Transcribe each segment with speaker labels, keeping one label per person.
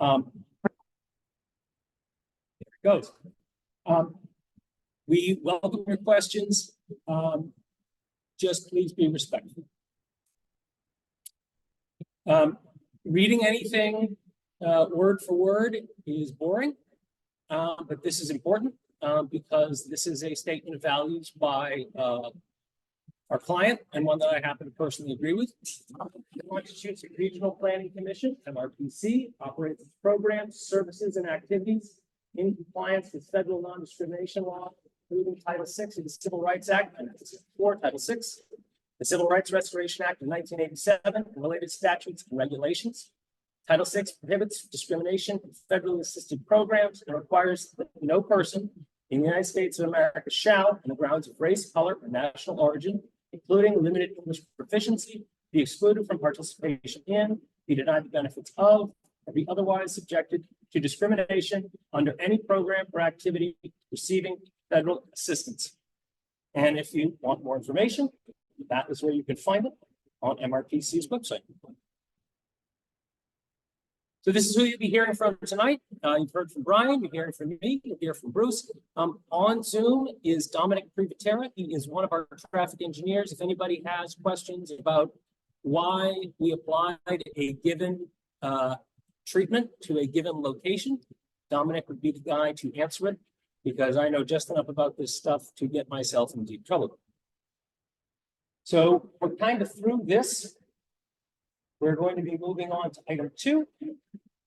Speaker 1: There it goes. We welcome your questions. Just please be respectful. Reading anything word for word is boring, but this is important because this is a statement of values by our client and one that I happen to personally agree with. The Massachusetts Regional Planning Commission, MRPC, operates its programs, services, and activities in compliance with federal non-discrimination law, including Title VI of the Civil Rights Act of 1964, Title VI, the Civil Rights Restoration Act of 1987, and related statutes and regulations. Title VI prohibits discrimination in federally assisted programs and requires that no person in the United States of America shall, on the grounds of race, color, or national origin, including limited English proficiency, be excluded from participation in, be denied the benefits of, or be otherwise subjected to discrimination under any program or activity receiving federal assistance. And if you want more information, that is where you can find it on MRPC's website. So this is who you'll be hearing from tonight. You've heard from Brian, you're hearing from me, you'll hear from Bruce. On Zoom is Dominic Privatera. He is one of our traffic engineers. If anybody has questions about why we applied a given treatment to a given location, Dominic would be the guy to answer it because I know just enough about this stuff to get myself in deep trouble. So we're kind of through this. We're going to be moving on to item 2.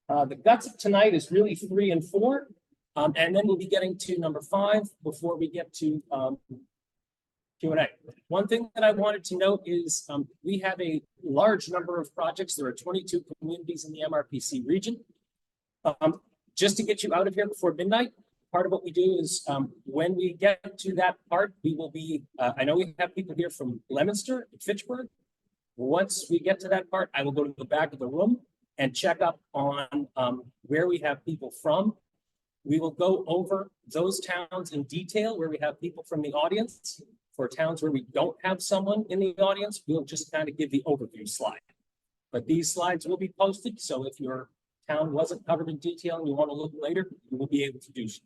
Speaker 1: The guts of tonight is really 3 and 4. And then we'll be getting to number 5 before we get to Q&A. One thing that I wanted to note is we have a large number of projects. There are 22 communities in the MRPC region. Just to get you out of here before midnight, part of what we do is when we get to that part, we will be, I know we have people here from Leominster and Fitchburg. Once we get to that part, I will go to the back of the room and check up on where we have people from. We will go over those towns in detail where we have people from the audience. For towns where we don't have someone in the audience, we'll just kind of give the overview slide. But these slides will be posted, so if your town wasn't covered in detail and you want to look later, you will be able to do so.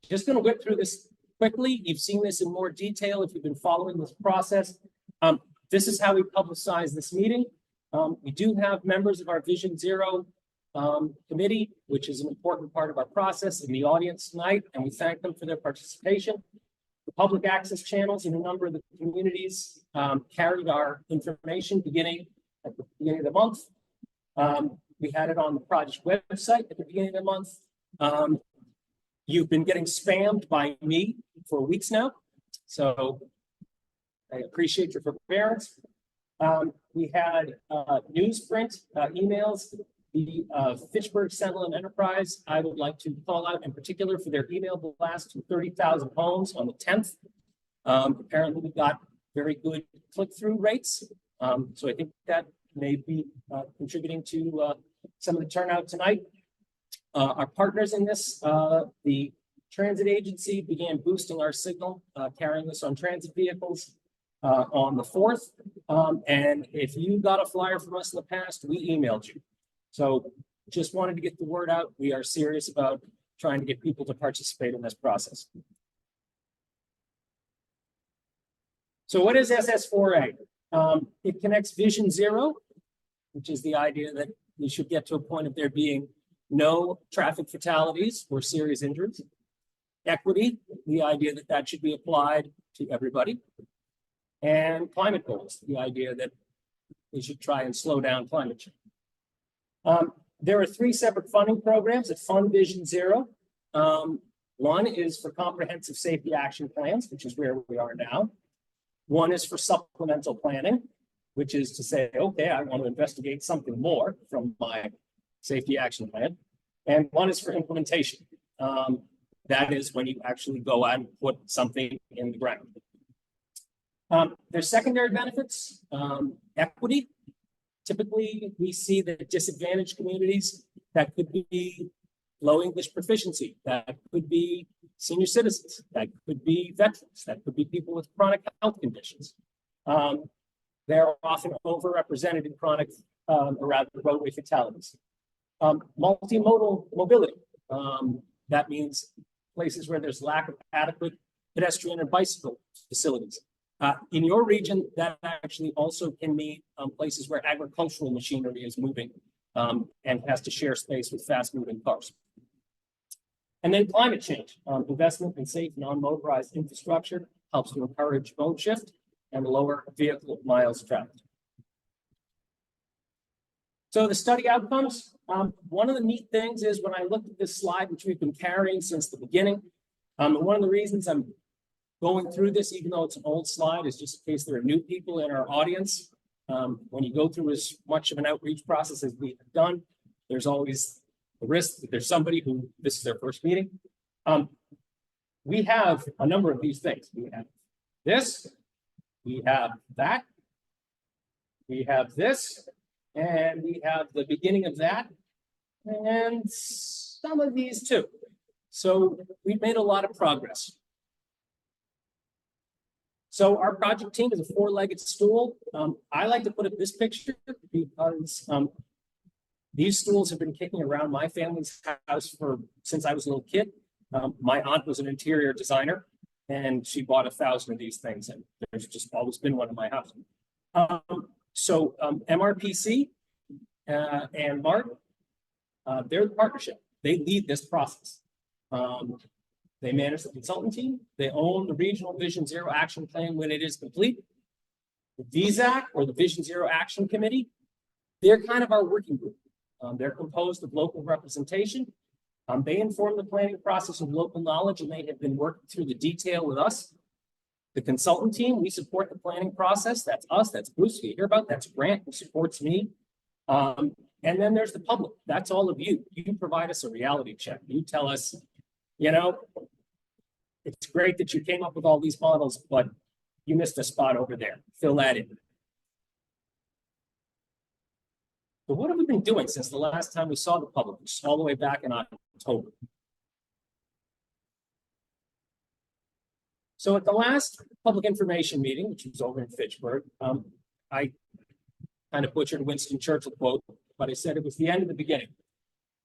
Speaker 1: Just going to whip through this quickly. You've seen this in more detail if you've been following this process. This is how we publicize this meeting. We do have members of our Vision Zero committee, which is an important part of our process, in the audience tonight, and we thank them for their participation. The public access channels in a number of the communities carried our information beginning at the beginning of the month. We had it on the project website at the beginning of the month. You've been getting spammed by me for weeks now, so I appreciate your forbearance. We had newsprint emails. The Fitchburg Sentinel and Enterprise, I would like to call out in particular for their email blast to 30,000 homes on the 10th. Apparently, we got very good click-through rates, so I think that may be contributing to some of the turnout tonight. Our partners in this, the transit agency began boosting our signal, carrying this on transit vehicles on the 4th. And if you got a flyer from us in the past, we emailed you. So just wanted to get the word out. We are serious about trying to get people to participate in this process. So what is SS4A? It connects Vision Zero, which is the idea that we should get to a point of there being no traffic fatalities or serious injuries. Equity, the idea that that should be applied to everybody. And climate goals, the idea that we should try and slow down climate change. There are 3 separate funding programs that fund Vision Zero. One is for comprehensive safety action plans, which is where we are now. One is for supplemental planning, which is to say, okay, I want to investigate something more from my safety action plan. And one is for implementation. That is when you actually go out and put something in the ground. There's secondary benefits, equity. Typically, we see that disadvantaged communities, that could be low English proficiency, that could be senior citizens, that could be veterans, that could be people with chronic health conditions. They're often overrepresented in chronic or rather roadway fatalities. Multimodal mobility. That means places where there's lack of adequate pedestrian and bicycle facilities. In your region, that actually also can mean places where agricultural machinery is moving and has to share space with fast-moving cars. And then climate change. Investment in safe, non-motorized infrastructure helps to encourage mode shift and lower vehicle miles traveled. So the study outcomes, one of the neat things is when I looked at this slide, which we've been carrying since the beginning, one of the reasons I'm going through this, even though it's an old slide, is just in case there are new people in our audience. When you go through as much of an outreach process as we have done, there's always the risk that there's somebody who this is their first meeting. We have a number of these things. We have this, we have that, we have this, and we have the beginning of that, and some of these too. So we've made a lot of progress. So our project team is a four-legged stool. I like to put up this picture because these stools have been kicking around my family's house since I was a little kid. My aunt was an interior designer, and she bought 1,000 of these things, and there's just always been one in my house. MRPC and MART, they're the partnership. They lead this process. They manage the consultant team. They own the Regional Vision Zero Action Plan when it is complete. The VZAC, or the Vision Zero Action Committee, they're kind of our working group. They're composed of local representation. They inform the planning process of local knowledge, and they have been working through the detail with us. The consultant team, we support the planning process. That's us, that's Bruce, you hear about, that's Grant, who supports me. And then there's the public. That's all of you. You provide us a reality check. You tell us, you know, it's great that you came up with all these models, but you missed a spot over there. Fill that in. So what have we been doing since the last time we saw the public, which is all the way back in October? So at the last public information meeting, which was over in Fitchburg, I kind of butchered a Winston Churchill quote, but I said it was the end of the beginning.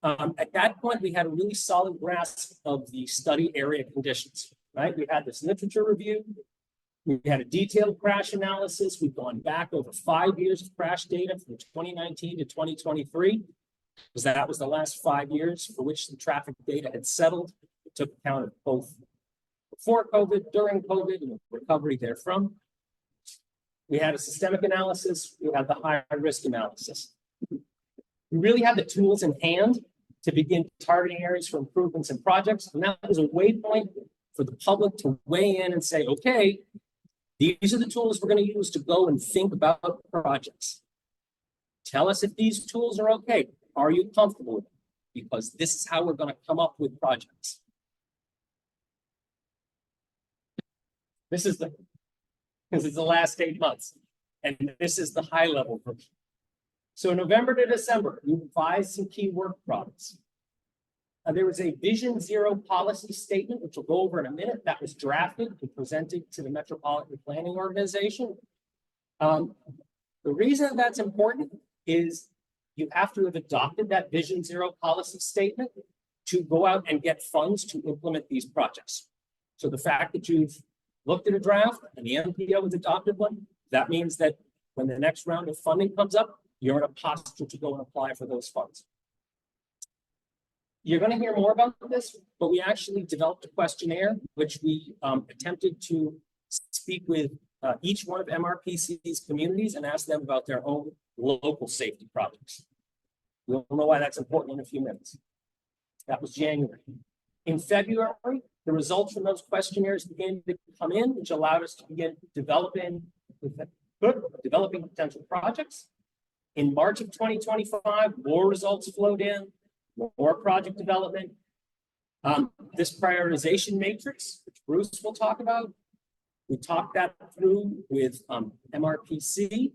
Speaker 1: At that point, we had a really solid grasp of the study area conditions, right? We had this literature review. We had a detailed crash analysis. We've gone back over 5 years of crash data from 2019 to 2023, because that was the last 5 years for which the traffic data had settled. It took account of both before COVID, during COVID, and the recovery therefrom. We had a systemic analysis. We had the high risk analysis. We really had the tools in hand to begin targeting areas for improvements in projects. And that was a waypoint for the public to weigh in and say, okay, these are the tools we're going to use to go and think about projects. Tell us if these tools are okay. Are you comfortable with them? Because this is how we're going to come up with projects. This is because it's the last 8 months. And this is the high level version. So November to December, we revised some key work products. There was a Vision Zero policy statement, which we'll go over in a minute, that was drafted and presented to the Metropolitan Planning Organization. The reason that's important is you have to have adopted that Vision Zero policy statement to go out and get funds to implement these projects. So the fact that you've looked at a draft and the MPO has adopted one, that means that when the next round of funding comes up, you're in a posture to go and apply for those funds. You're going to hear more about this, but we actually developed a questionnaire, which we attempted to speak with each one of MRPC's communities and ask them about their own local safety projects. We'll know why that's important in a few minutes. That was January. In February, the results from those questionnaires began to come in, which allowed us to begin developing potential projects. In March of 2025, more results flowed in, more project development. This prioritization matrix, which Bruce will talk about, we talked that through with MRPC.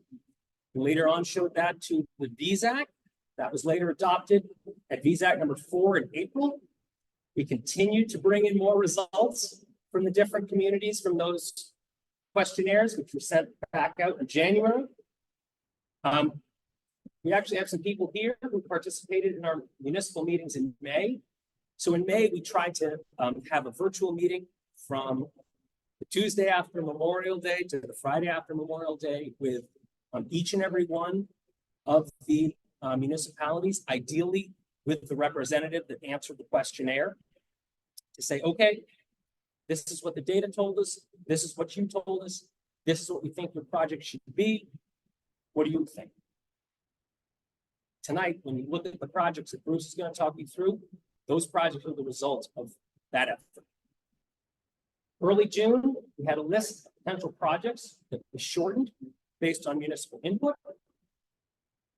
Speaker 1: Later on showed that to the VZAC. That was later adopted at VZAC number 4 in April. We continued to bring in more results from the different communities from those questionnaires, which were sent back out in January. We actually have some people here who participated in our municipal meetings in May. So in May, we tried to have a virtual meeting from the Tuesday after Memorial Day to the Friday after Memorial Day with each and every one of the municipalities, ideally with the representative that answered the questionnaire, to say, okay, this is what the data told us, this is what you told us, this is what we think your project should be. What do you think? Tonight, when you look at the projects that Bruce is going to talk you through, those projects are the result of that effort. Early June, we had a list of potential projects that was shortened based on municipal input.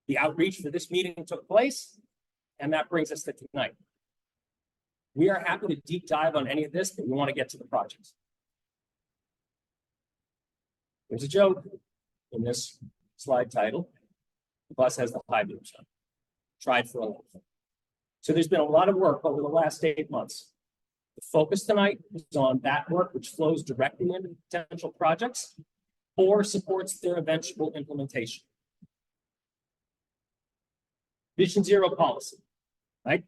Speaker 1: The outreach for this meeting took place, and that brings us to tonight. We are happy to deep dive on any of this, but we want to get to the projects. There's a joke in this slide title. The bus has the high beams on. Tried for a long time. So there's been a lot of work over the last 8 months. The focus tonight is on that work which flows directly into potential projects or supports their eventual implementation. Vision Zero policy, right?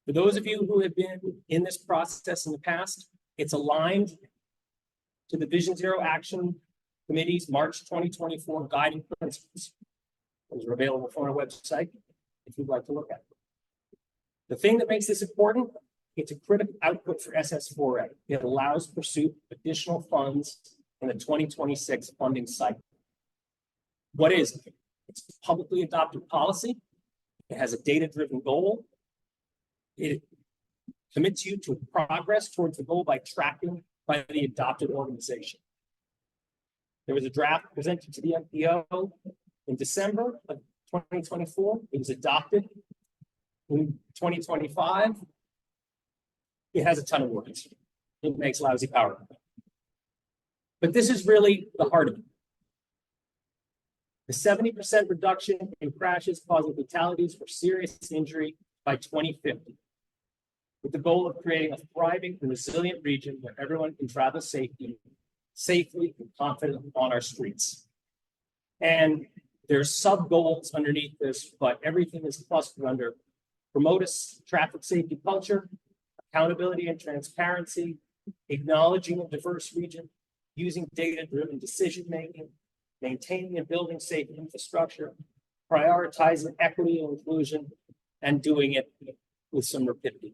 Speaker 1: For those of you who have been in this process in the past, it's aligned to the Vision Zero Action Committee's March 2024 guiding principles. Those are available on our website if you'd like to look at them. The thing that makes this important, it's a critical output for SS4A. It allows pursuit of additional funds in the 2026 funding cycle. What is it? It's a publicly adopted policy. It has a data-driven goal. It commits you to progress towards the goal by tracking by the adopted organization. There was a draft presented to the MPO in December of 2024. It was adopted in 2025. It has a ton of words. It makes lousy power. But this is really the heart of it. The 70% reduction in crashes causing fatalities or serious injury by 2050, with the goal of creating a thriving and resilient region where everyone can travel safely and confidently on our streets. And there's sub-goals underneath this, but everything is clustered under promote a traffic safety culture, accountability and transparency, acknowledging a diverse region, using data-driven decision-making, maintaining and building safe infrastructure, prioritizing equity and inclusion, and doing it with some rapidity.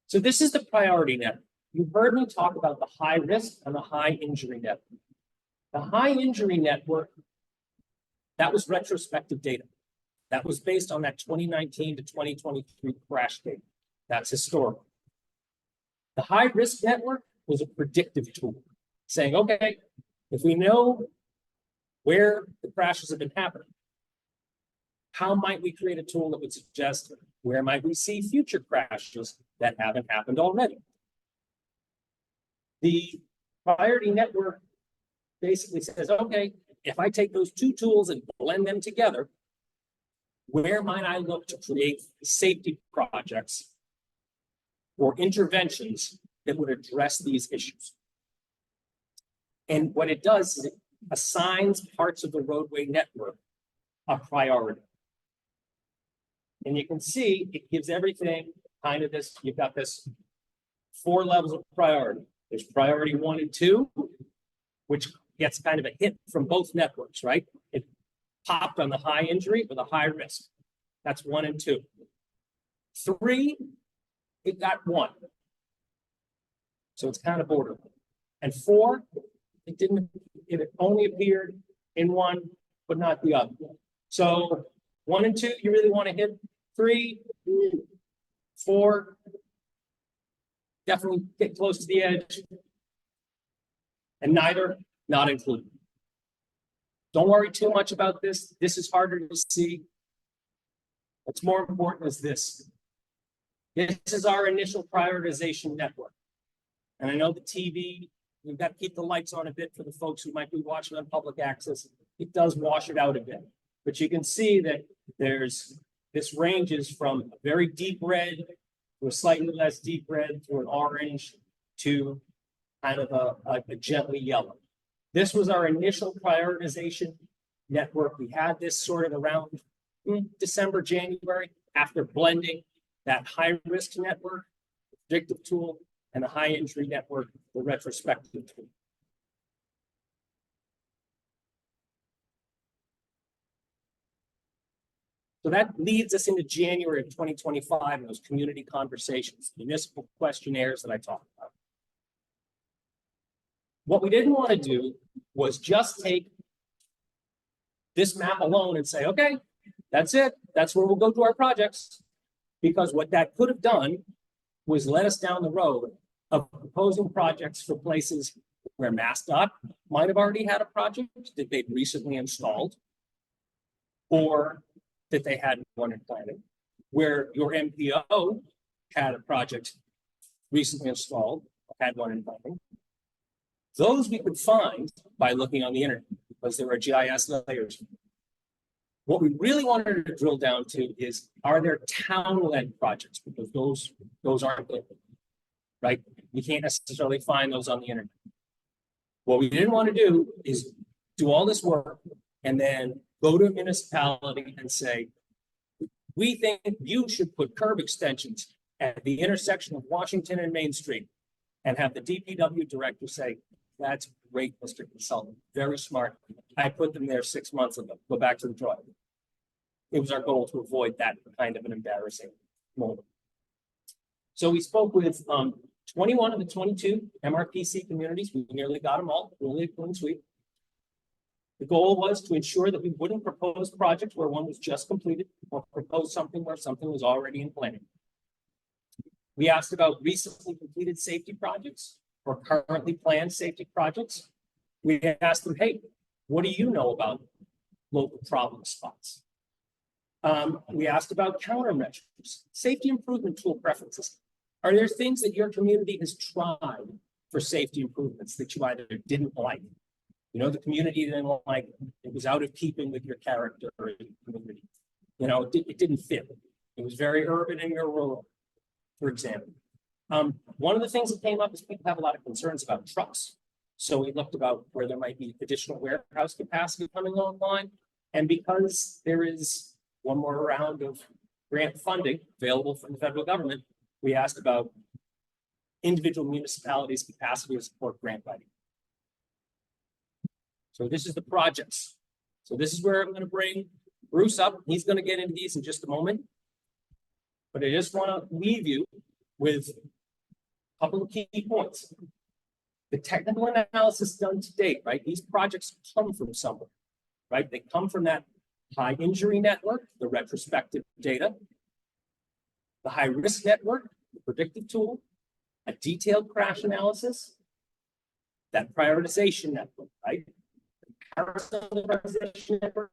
Speaker 1: So this is the priority network. You heard me talk about the high risk and the high injury network. The high injury network, that was retrospective data. That was based on that 2019 to 2023 crash data. That's historical. The high risk network was a predictive tool saying, okay, if we know where the crashes have been happening, how might we create a tool that would suggest where might we see future crashes that haven't happened already? The priority network basically says, okay, if I take those two tools and blend them together, where might I look to create safety projects or interventions that would address these issues? And what it does is it assigns parts of the roadway network a priority. And you can see it gives everything kind of this, you've got this 4 levels of priority. There's priority 1 and 2, which gets kind of a hit from both networks, right? It popped on the high injury or the high risk. That's 1 and 2. 3, it got 1. So it's kind of borderline. And 4, it only appeared in 1, but not the other. So 1 and 2, you really want to hit. 3, 4, definitely get close to the edge. And neither, not included. Don't worry too much about this. This is harder to see. What's more important is this. This is our initial prioritization network. And I know the TV, we've got to keep the lights on a bit for the folks who might be watching on public access. It does wash it out a bit. But you can see that this ranges from a very deep red to a slightly less deep red to an orange to kind of a gently yellow. This was our initial prioritization network. We had this sort of around December, January, after blending that high-risk network, predictive tool, and the high-injury network, the retrospective tool. So that leads us into January of 2025 and those community conversations, municipal questionnaires that I talked about. What we didn't want to do was just take this map alone and say, okay, that's it. That's where we'll go to our projects. Because what that could have done was led us down the road of proposing projects for places where MassDOT might have already had a project that they'd recently installed, or that they had one in planning, where your MPO had a project recently installed, had one in planning. Those we could find by looking on the internet because there are GIS layers. What we really wanted to drill down to is, are there town-led projects? Because those aren't good, right? You can't necessarily find those on the internet. What we didn't want to do is do all this work and then go to a municipality and say, we think you should put curb extensions at the intersection of Washington and Main Street, and have the DPW director say, that's great, Mr. Consultant, very smart. I put them there 6 months ago. Go back to the drawing. It was our goal to avoid that kind of an embarrassing moment. So we spoke with 21 of the 22 MRPC communities. We nearly got them all, really a clean sweep. The goal was to ensure that we wouldn't propose projects where one was just completed, or propose something where something was already in planning. We asked about recently completed safety projects or currently planned safety projects. We asked them, hey, what do you know about local problem spots? We asked about countermeasures, safety improvement tool preferences. Are there things that your community has tried for safety improvements that you either didn't like? You know, the community didn't like, it was out of keeping with your character or community. You know, it didn't fit. It was very urban and rural, for example. One of the things that came up is people have a lot of concerns about trucks. So we looked about where there might be additional warehouse capacity coming online. And because there is one more round of grant funding available from the federal government, we asked about individual municipalities' capacity to support grant writing. So this is the projects. So this is where I'm going to bring Bruce up. He's going to get into these in just a moment. But I just want to leave you with a couple of key points. The technical analysis done to date, right? These projects come from somewhere, right? They come from that high injury network, the retrospective data, the high risk network, the predictive tool, a detailed crash analysis, that prioritization network, right? Comparison of the prioritization network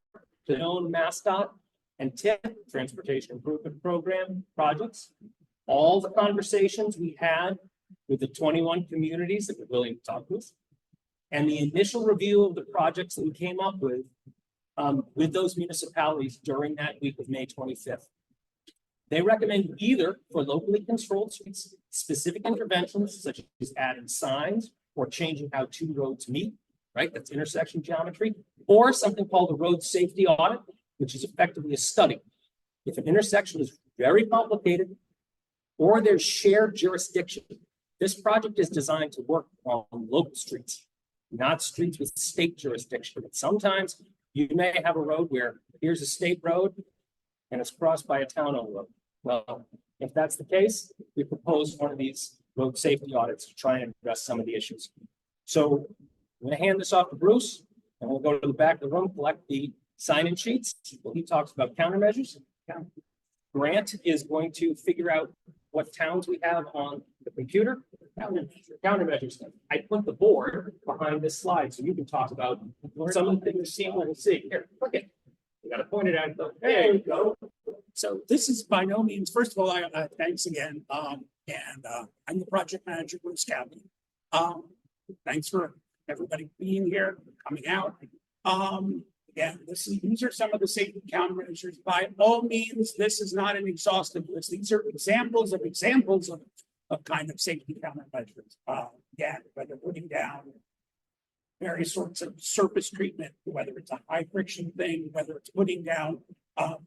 Speaker 1: to known MassDOT and TIP, Transportation Improvement Program projects. All the conversations we had with the 21 communities that were willing to talk with, and the initial review of the projects that we came up with those municipalities during that week of May 25th. They recommend either for locally controlled streets, specific interventions such as adding signs or changing how two roads meet, right? That's intersection geometry, or something called a road safety audit, which is effectively a study. If an intersection is very complicated or there's shared jurisdiction, this project is designed to work on local streets, not streets with state jurisdiction. But sometimes you may have a road where here's a state road and it's crossed by a town-owned road. Well, if that's the case, we propose one of these road safety audits to try and address some of the issues. So I'm going to hand this off to Bruce, and we'll go to the back of the room, collect the sign-in sheets. Well, he talks about countermeasures. Grant is going to figure out what towns we have on the computer. Countermeasures. I put the board behind this slide so you can talk about some of the things we'll see. Here, look it. You got to point it out. There you go.
Speaker 2: So this is by no means, first of all, thanks again. I'm the project manager, Bruce County. Thanks for everybody being here, coming out. Again, these are some of the safety countermeasures. By all means, this is not an exhaustive list. These are examples of kind of safety countermeasures. Again, whether putting down various sorts of surface treatment, whether it's a high friction thing, whether it's putting down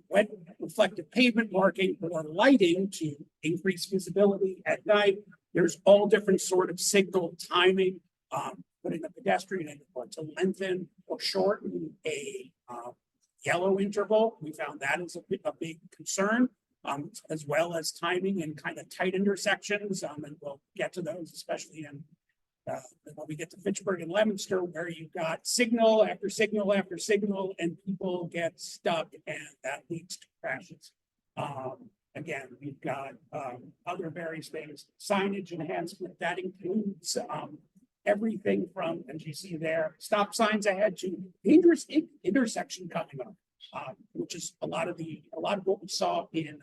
Speaker 2: wet reflective pavement marking or lighting to increase visibility at night. There's all different sort of signal timing, putting a pedestrian in or to lengthen or shorten a yellow interval. We found that is a big concern, as well as timing and kind of tight intersections. And we'll get to those, especially in when we get to Fitchburg and Leominster, where you've got signal after signal after signal, and people get stuck, and that leads to crashes. Again, we've got other various things, signage enhancement that includes everything from, as you see there, stop signs ahead to dangerous intersection coming up, which is a lot of what we saw in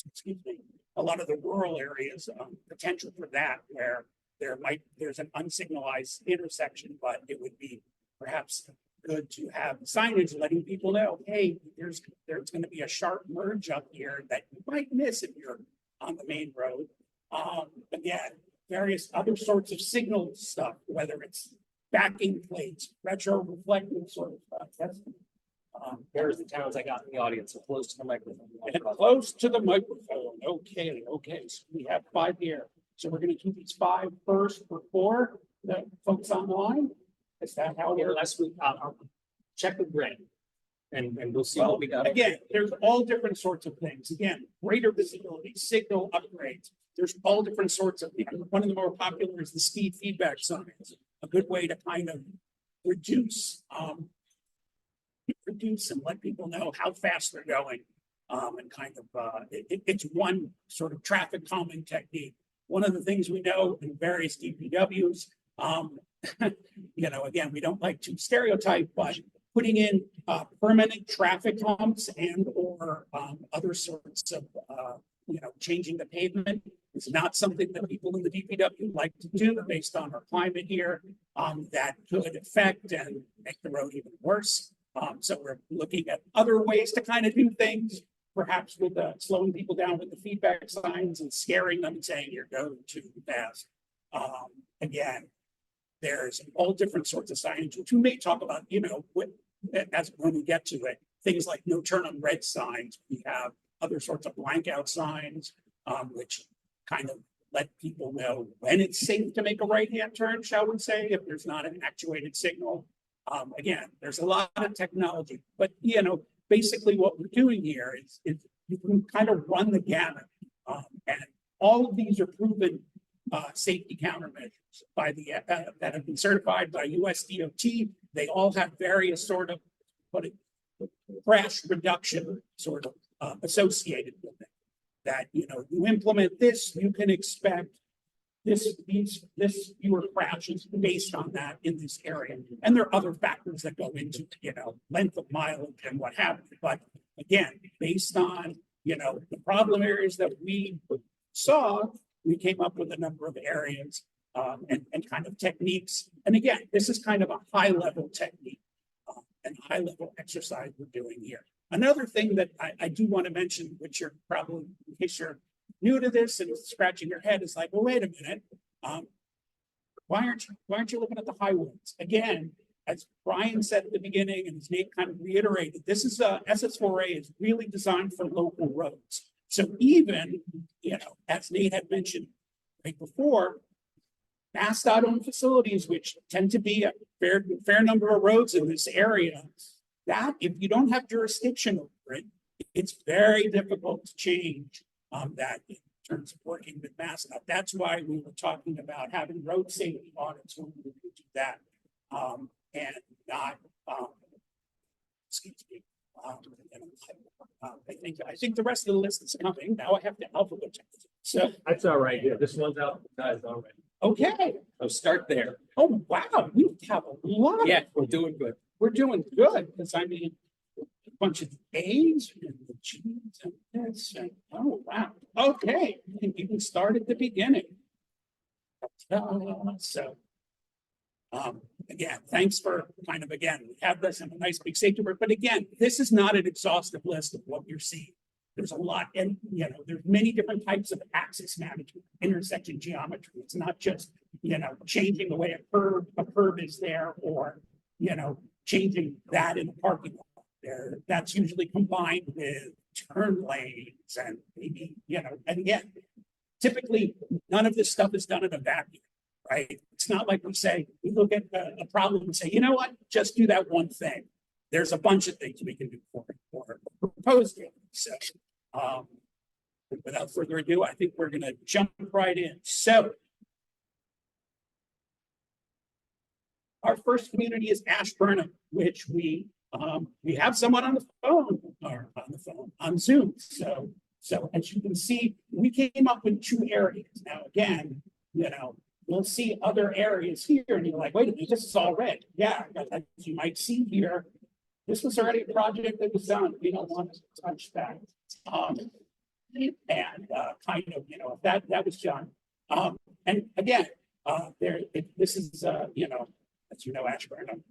Speaker 2: excuse me, a lot of the rural areas, potential for that, where there's an unsignalized intersection, but it would be perhaps good to have signage letting people know, hey, there's going to be a sharp merge up here that you might miss if you're on the main road. Again, various other sorts of signal stuff, whether it's backing plates, retro reflective sort of stuff. That's
Speaker 1: Here's the towns I got in the audience, so close to the microphone.
Speaker 2: and close to the microphone. Okay. So we have 5 here. So we're going to keep these 5 first for 4, the folks online. Is that how
Speaker 1: Here,
Speaker 2: we're?
Speaker 1: last week, I'll check with Greg and we'll see what we got.
Speaker 2: Again, there's all different sorts of things. Again, greater visibility, signal upgrades. There's all different sorts of, one of the more popular is the speed feedback signs. A good way to kind of reduce and let people know how fast they're going. And kind of, it's one sort of traffic calming technique. One of the things we know in various DPWs, again, we don't like to stereotype, but putting in permanent traffic humps and or other sorts of, changing the pavement is not something that people in the DPW like to do based on our climate here. That could affect and make the road even worse. So we're looking at other ways to kind of do things, perhaps with slowing people down with the feedback signs and scaring them and saying you're going too fast. Again, there's all different sorts of signage, which we may talk about, as when we get to it, things like no turn on red signs. We have other sorts of blank out signs, which kind of let people know when it's safe to make a right-hand turn, shall we say, if there's not an actuated signal. Again, there's a lot of technology, but basically what we're doing here is you can kind of run the gamut, and all of these are proven safety countermeasures by that have been certified by US DOT. They all have various sort of crash reduction sort of associated with it. That you implement this, you can expect this fewer crashes based on that in this area. And there are other factors that go into length of mileage and what have you. But again, based on the problem areas that we saw, we came up with a number of areas and kind of techniques. And again, this is kind of a high level technique and high level exercise we're doing here. Another thing that I do want to mention, which you're probably, in case you're new to this and scratching your head, is like, well, wait a minute. Why aren't you looking at the highways? Again, as Brian said at the beginning, and as Nate kind of reiterated, this is SS4A is really designed for local roads. So even, as Nate had mentioned right before, MassDOT owned facilities, which tend to be a fair number of roads in this area, that if you don't have jurisdiction over it, it's very difficult to change that in terms of working with MassDOT. That's why we were talking about having road safety audits when we do that, and not, excuse me. I think the rest of the list is coming. Now I have to alphabetize. So
Speaker 1: That's all right here. This one's alphabetized already.
Speaker 2: okay.
Speaker 1: So start there.
Speaker 2: Oh wow, we have a lot.
Speaker 1: Yeah, we're doing good.
Speaker 2: We're doing good because I mean, a bunch of A's and the G's and this. And, oh wow. Okay, you can start at the beginning. So, again, thanks for we have this in a nice big safety report. But again, this is not an exhaustive list of what you're seeing. there's a lot, and there's many different types of access management, intersection geometry. It's not just changing the way a curb is there, or changing that in the parking lot there. That's usually combined with turn lanes and maybe and again, typically none of this stuff is done in a vacuum, right? It's not like we look at a problem and say, you know what, just do that one thing. There's a bunch of things we can do for proposed. So without further ado, I think we're going to jump right in. So our first community is Ashburnham, which we have someone on the phone, or on Zoom. So as you can see, we came up with 2 areas. Now again, we'll see other areas here, and you're like, wait a minute, this is all red. Yeah, as you might see here, this was already a project that was done. We don't want to touch that. Kind of, that was done. And again, this is, as Ashburnham,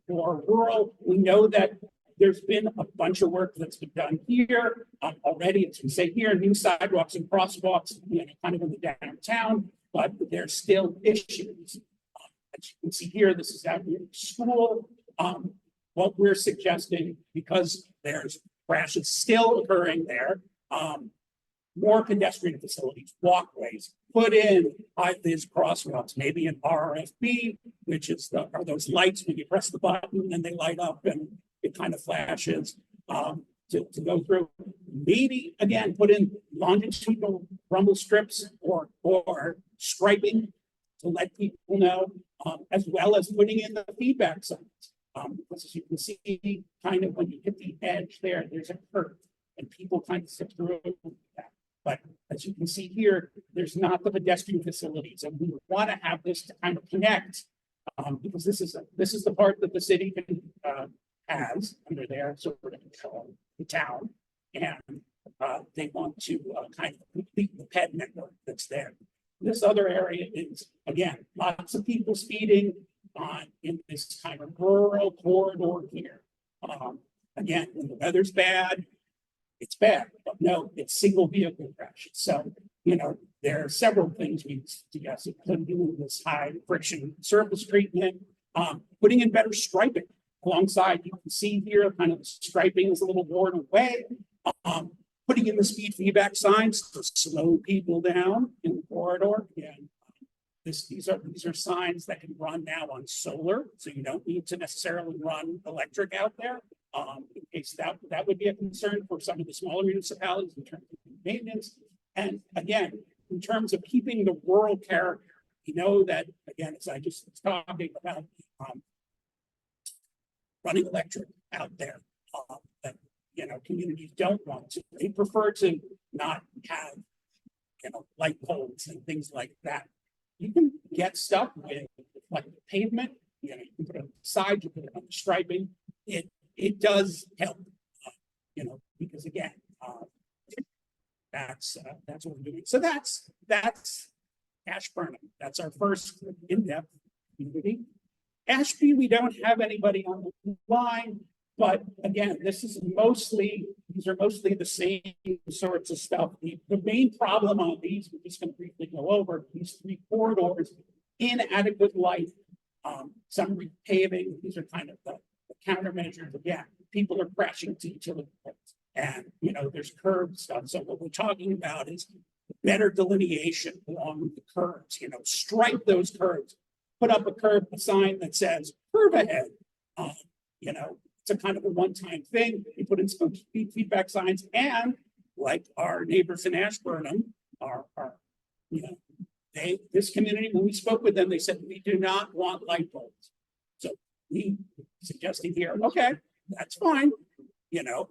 Speaker 2: for rural, we know that there's been a bunch of work that's been done here already. As we say here, new sidewalks and crosswalks, kind of in the downtown, but there's still issues. As you can see here, this is at school. What we're suggesting, because there's crashes still occurring there, more pedestrian facilities, walkways, put in high-vis crosswalks, maybe an RFB, which are those lights when you press the button and they light up and it kind of flashes to go through. Maybe again, put in longitudinal rumble strips or striping to let people know, as well as putting in the feedback signs. Because as you can see, kind of when you hit the edge there, there's a curve, and people kind of sit through that. But as you can see here, there's not the pedestrian facilities, and we want to have this to kind of connect, because this is the part that the city has under their sort of control, the town, and they want to kind of complete the ped network that's there. This other area is, again, lots of people speeding in this kind of rural corridor here. Again, when the weather's bad, it's bad, but no, it's single vehicle crashes. So, there are several things we suggest, including this high friction surface treatment, putting in better striping alongside. You can see here, kind of the striping is a little worn away. Putting in the speed feedback signs to slow people down in the corridor. Again, these are signs that can run now on solar, so you don't need to necessarily run electric out there. In case that would be a concern for some of the smaller municipalities in terms of maintenance. And again, in terms of keeping the rural character, that again, as I just was talking about, running electric out there, that communities don't want to. They prefer to not have light poles and things like that. You can get stuff with like pavement. You can put it on the side, you put it on the striping. It does help, because again, that's what we're doing. So that's Ashburnham. That's our first in-depth community. Ashby, we don't have anybody on the line, but again, these are mostly the same sorts of stuff. The main problem on these, we're just going to briefly go over these 3 corridors: inadequate light, some repaving. These are kind of the countermeasures. Again, people are crashing to utility poles, and there's curb stuff. So what we're talking about is better delineation along the curbs. Stripe those curbs. Put up a sign that says curve ahead. It's a kind of a one-time thing. You put in some feedback signs, and like our neighbors in Ashburnham this community, when we spoke with them, they said, we do not want light bulbs. So we suggesting here, okay, that's fine.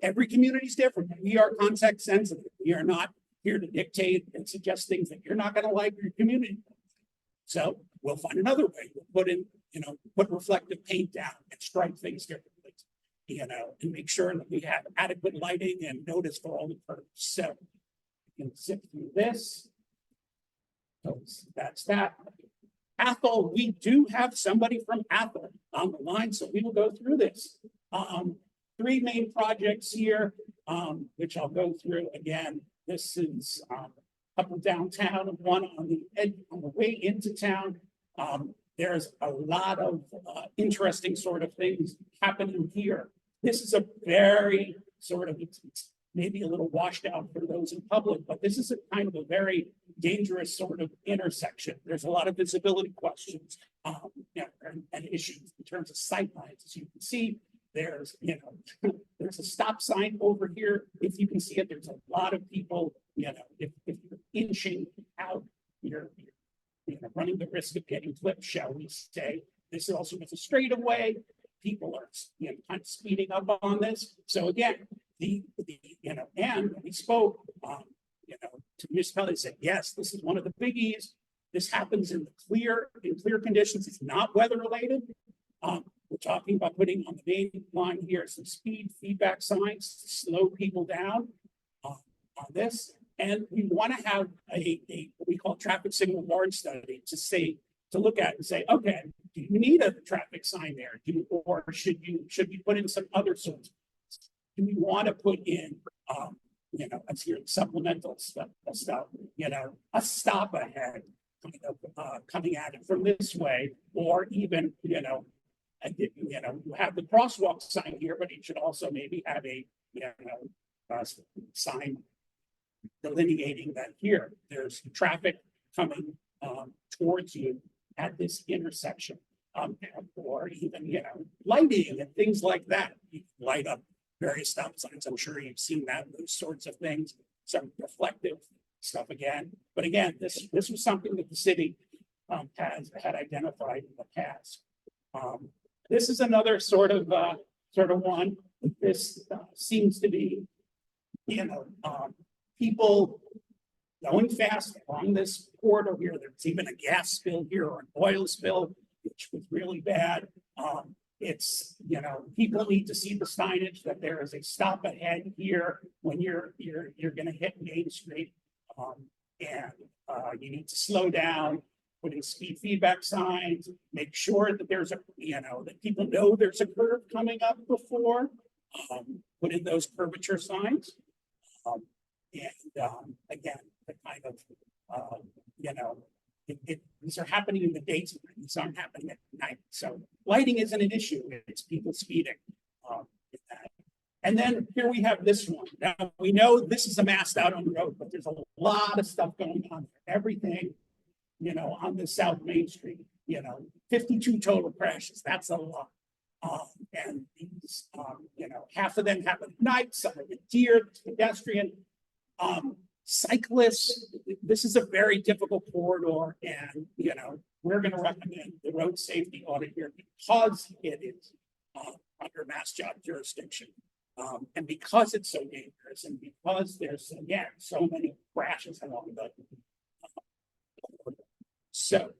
Speaker 2: Every community is different. We are context sensitive. We are not here to dictate and suggest things that you're not going to like your community. So we'll find another way. We'll put reflective paint down and stripe things differently, and make sure that we have adequate lighting and notice for all the curves. So we can zip through this. So that's that. Athol, we do have somebody from Athol on the line, so we will go through this. three main projects here, which I'll go through again. This is up and downtown, and one on the way into town. There's a lot of interesting sort of things happening here. This is a very sort of, it's maybe a little washed out for those in public, but this is a kind of a very dangerous sort of intersection. There's a lot of visibility questions and issues in terms of sightlines. As you can see, there's, there's a stop sign over here. If you can see it, there's a lot of people, if you're inching out, you're running the risk of getting clipped, shall we say. This also is a straightaway. People are, kind of speeding up on this. So again, and we spoke, to municipalities, said, yes, this is one of the biggies. This happens in clear conditions. It's not weather related. We're talking about putting on the main line here some speed feedback signs to slow people down on this. And we want to have a what we call traffic signal MART study to look at and say, okay, do you need a traffic sign there? Or should we put in some other sorts? Do we want to put in, let's hear supplemental stuff, a stop ahead, coming at it from this way, or even, you have the crosswalk sign here, but it should also maybe have a, sign delineating that here there's traffic coming towards you at this intersection, or even, lighting and things like that. You can light up various stop signs. I'm sure you've seen that, those sorts of things, some reflective stuff again. But again, this was something that the city had identified in the past. This is another sort of one. This seems to be, people going fast along this corridor here. There's even a gas spill here or an oil spill, which was really bad. It's, people need to see the signage that there is a stop ahead here when you're going to hit Main Street, and you need to slow down, put in speed feedback signs, make sure that there's a, that people know there's a curve coming up before, put in those curvature signs. Again, the kind of, these are happening in the daytime. These aren't happening at night. So lighting isn't an issue. It's people speeding. And then here we have this one. Now we know this is a mast out on the road, but there's a lot of stuff going on. Everything, on the South Main Street, 52 total crashes. That's a lot. And these, half of them happen at night, some are deer, pedestrian. Cyclists, this is a very difficult corridor, and we're going to recommend the road safety audit here because it is under mass job jurisdiction, and because it's so dangerous, and because there's again so many crashes along the corridor. So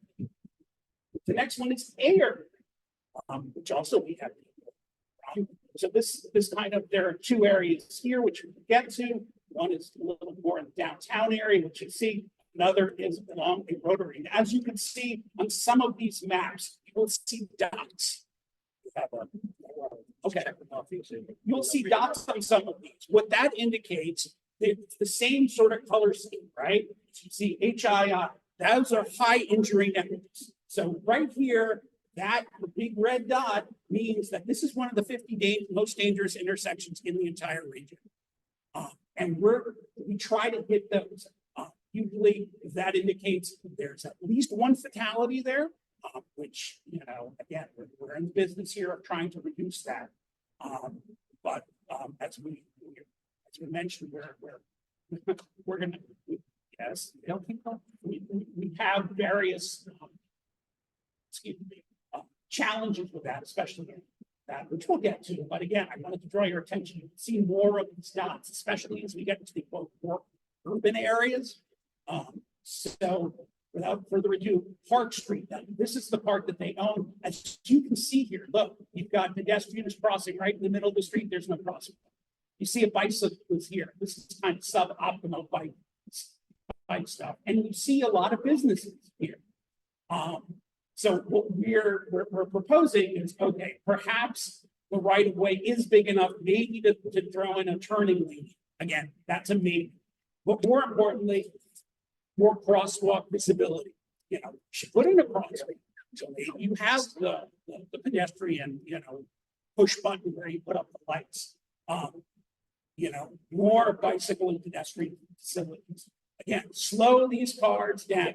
Speaker 2: the next one is air, which also we have. So this kind of, there are two areas here which we can get to. One is a little more in the downtown area, which you see. Another is along a rotary. And as you can see on some of these maps, you'll see dots. Okay, you'll see dots on some of these. What that indicates, it's the same sort of color scheme, right? You see HII, those are high injury networks. So right here, that big red dot means that this is one of the 50 most dangerous intersections in the entire region. And we try to hit those. Usually, if that indicates there's at least one fatality there, which, again, we're in the business here of trying to reduce that. But as we mentioned, we're going to, yes, we have various challenges with that, especially that, which we'll get to. But again, I wanted to draw your attention. You can see more of these dots, especially as we get into the more urban areas. So without further ado, Park Street, this is the part that they own. As you can see here, look, you've got pedestrians crossing right in the middle of the street. There's no crossing. You see a bicyclist here. This is kind of suboptimal bike stuff. And you see a lot of businesses here. So what we're proposing is, okay, perhaps the right of way is big enough, maybe to throw in a turning lane. Again, that's a maybe. But more importantly, more crosswalk visibility. You know, you should put in a crosswalk. So maybe you have the pedestrian, you know, push button where you put up the lights. You know, more bicycle and pedestrian facilities. Again, slow these cars down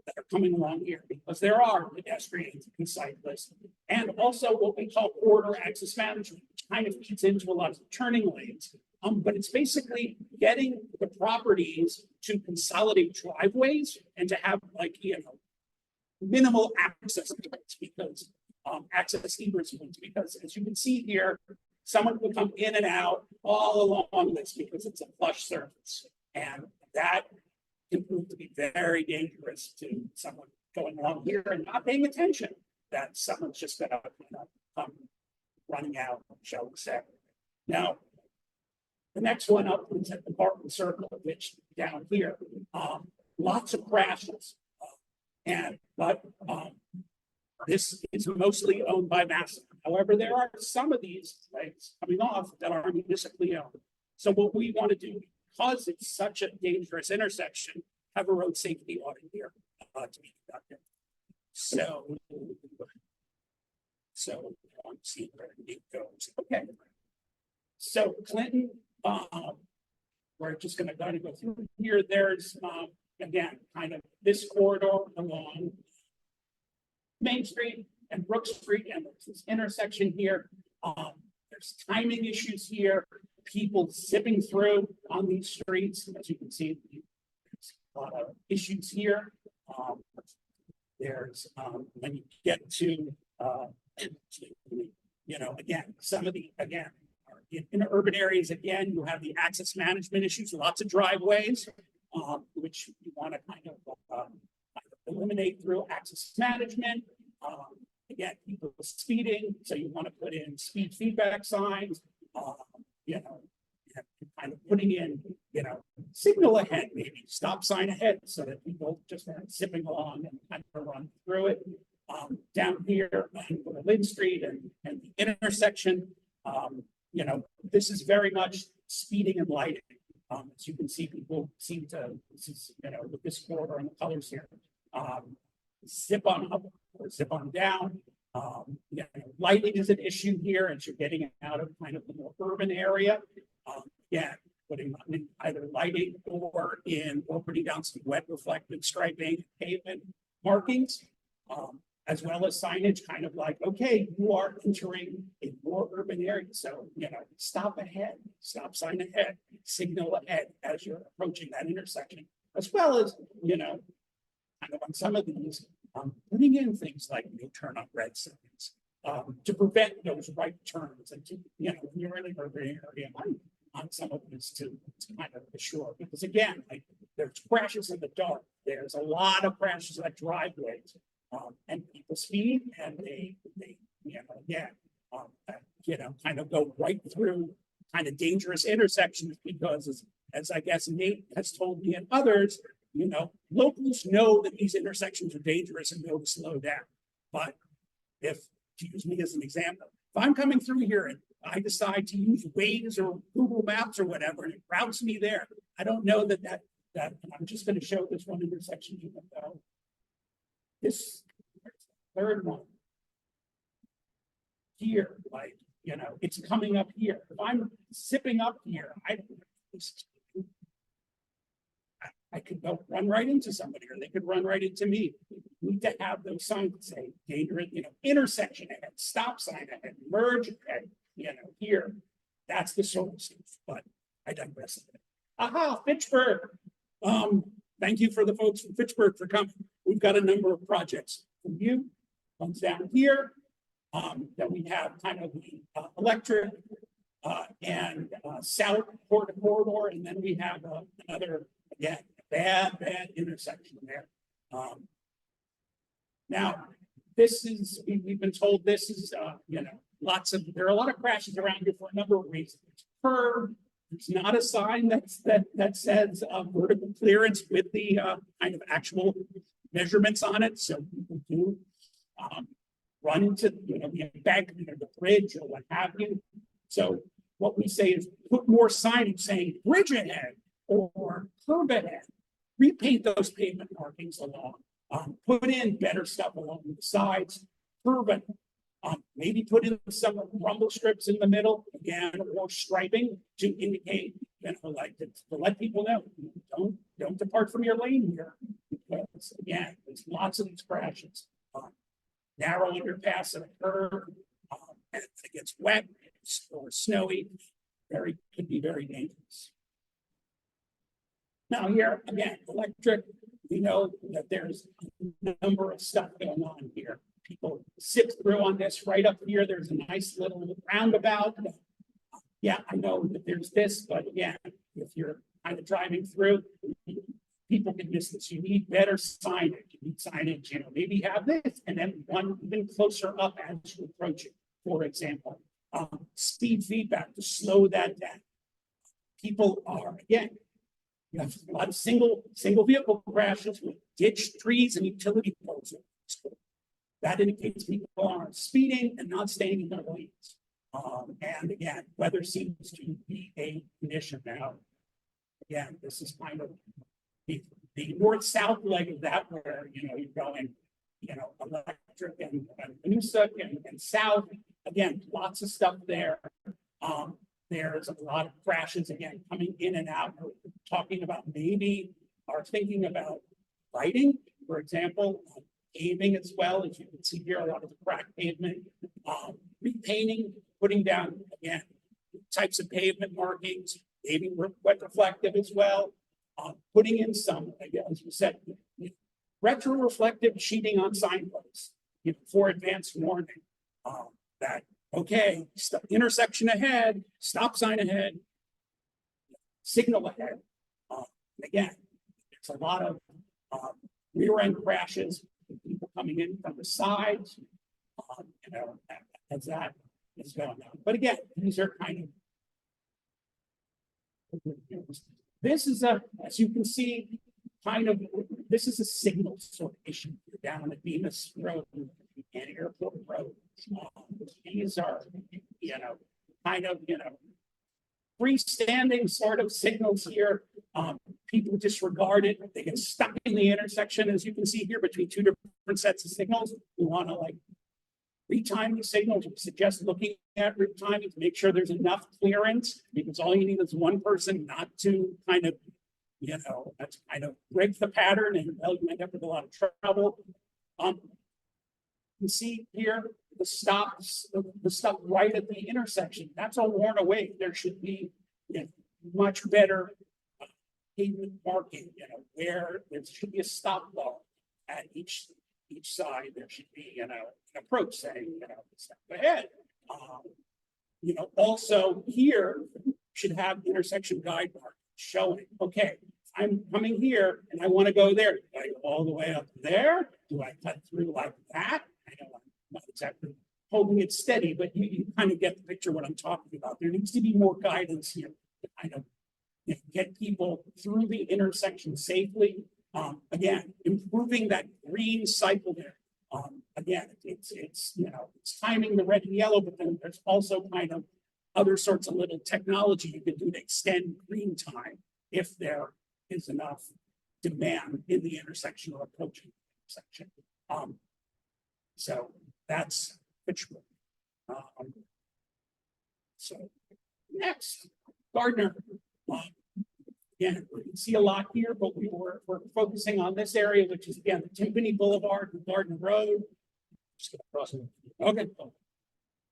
Speaker 2: that are coming along here, because there are pedestrians and cyclists, and also what we call corridor access management, which kind of feeds into a lot of turning lanes. But it's basically getting the properties to consolidate driveways and to have, like, you know, minimal access points, because access egress points, because as you can see here, someone will come in and out all along this because it's a flush surface, and that can prove to be very dangerous to someone going along here and not paying attention that someone's just gonna, you know, come running out, shall we say. Now, the next one up is at the Barton Circle, which down here, lots of crashes. But this is mostly owned by Massive. However, there are some of these sites coming off that are municipally owned. So what we want to do, because it's such a dangerous intersection, have a road safety audit here to be conducted. So I'm seeing where it goes. Okay. So Clinton, we're just going to kind of go through here. There's again, kind of this corridor along Main Street and Brook Street, and this intersection here. There's timing issues here, people zipping through on these streets. As you can see, there's a lot of issues here. There's when you get to you know, again, some of the, again, in urban areas, again, you have the access management issues, lots of driveways, which you want to kind of eliminate through access management. Again, people speeding, so you want to put in speed feedback signs, you know, kind of putting in, you know, signal ahead, maybe stop sign ahead, so that people just aren't zipping along and kind of run through it. Down here on Lynn Street and the intersection, you know, this is very much speeding and lighting. As you can see, people seem to, this is, you know, with this corridor and the colors here, zip on up or zip on down. You know, lighting is an issue here as you're getting out of kind of the more urban area. Yeah, putting in either lighting or putting down some wet reflective striping, pavement markings. As well as signage, kind of like, okay, you are entering a more urban area. So, you know, stop ahead, stop sign ahead, signal ahead as you're approaching that intersection, as well as, you know, kind of on some of these, putting in things like no turn on red signs, to prevent those right turns and to, you know, when you're in an urban area on some of this to kind of assure, because again, like there's crashes in the dark. There's a lot of crashes at driveways. And people speed and they you know, again, you know, kind of go right through kind of dangerous intersections because as I guess Nate has told me and others, you know, locals know that these intersections are dangerous and know to slow down. But if, to use me as an example, if I'm coming through here and I decide to use Waze or Google Maps or whatever, and it routes me there, I don't know that I'm just going to show this one intersection even though this third one here, like, you know, it's coming up here. If I'm zipping up here, I could go run right into somebody, or they could run right into me. We need to have those signs that say dangerous, you know, intersection ahead, stop sign ahead, merge ahead, you know, here. That's the sort of stuff, but I digress. Aha, Fitchburg. Thank you for the folks from Fitchburg for coming. We've got a number of projects from you. One's down here. That we have kind of the electric and south corridor, and then we have another, again, bad intersection there. Now, this is, we've been told this is, you know, there are a lot of crashes around here for a number of reasons. It's curved. It's not a sign that says vertical clearance with the kind of actual measurements on it. So people do, run into, the embankment or the bridge or what have you. So what we say is put more signage saying bridge ahead or curb ahead, repaint those pavement markings along, put in better stuff along the sides, curb it. Maybe put in some rumble strips in the middle, again, or striping to indicate, like to let people know, don't depart from your lane here. Because again, there's lots of these crashes. Narrow underpass and a curve, and if it gets wet or snowy, could be very dangerous. Now here, again, electric, we know that there's a number of stuff going on here. People zip through on this. Right up here, there's a nice little roundabout. Yeah, I know that there's this, but again, if you're kind of driving through, people can miss this. You need better signage. You need signage, maybe have this, and then one even closer up as you approach it. For example, speed feedback to slow that down. People are, again, you have a lot of single vehicle crashes with ditch trees and utility poles. That indicates people are speeding and not staying in their lanes. And again, weather seems to be a condition now. Again, this is kind of the north-south leg of that, where you're going, electric and Noosa and south. Again, lots of stuff there. There's a lot of crashes again coming in and out. We're talking about maybe are thinking about lighting, for example. Paving as well, as you can see here, a lot of the cracked pavement, repainting, putting down, again, types of pavement markings, maybe wet reflective as well, putting in some, again, as we said, retro-reflective sheeting on signposts, for advanced warning, that, okay, intersection ahead, stop sign ahead, signal ahead. Again, it's a lot of rear end crashes, people coming in from the sides, as that is going on. But again, these are kind of, this is as you can see, this is a signal sort of issue down at Bemis Road and Airport Road. These are, freestanding sort of signals here. People disregard it. They get stuck in the intersection, as you can see here, between two different sets of signals. We want to retime the signals. We suggest looking at retiming to make sure there's enough clearance, because all you need is one person not to that's break the pattern, and you end up with a lot of trouble. You can see here the stuff right at the intersection. That's all worn away. There should be much better pavement marking, where there should be a stop bar at each side. There should be, an approach saying, step ahead. Also here should have intersection guide mark showing, okay, I'm coming here and I want to go there. Do I go all the way up there? Do I cut through like that? I know I'm not exactly holding it steady, but you kind of get the picture what I'm talking about. There needs to be more guidance here to kind of get people through the intersection safely. Again, improving that green cycle there. Again, it's timing the red and yellow, but then there's also kind of other sorts of little technology you can do to extend green time if there is enough demand in the intersection or approaching the intersection. So that's Fitchburg. So next, Gardner. Again, we can see a lot here, but we're focusing on this area, which is again the Timpani Boulevard and Gardner Road. Just gonna cross it. Okay.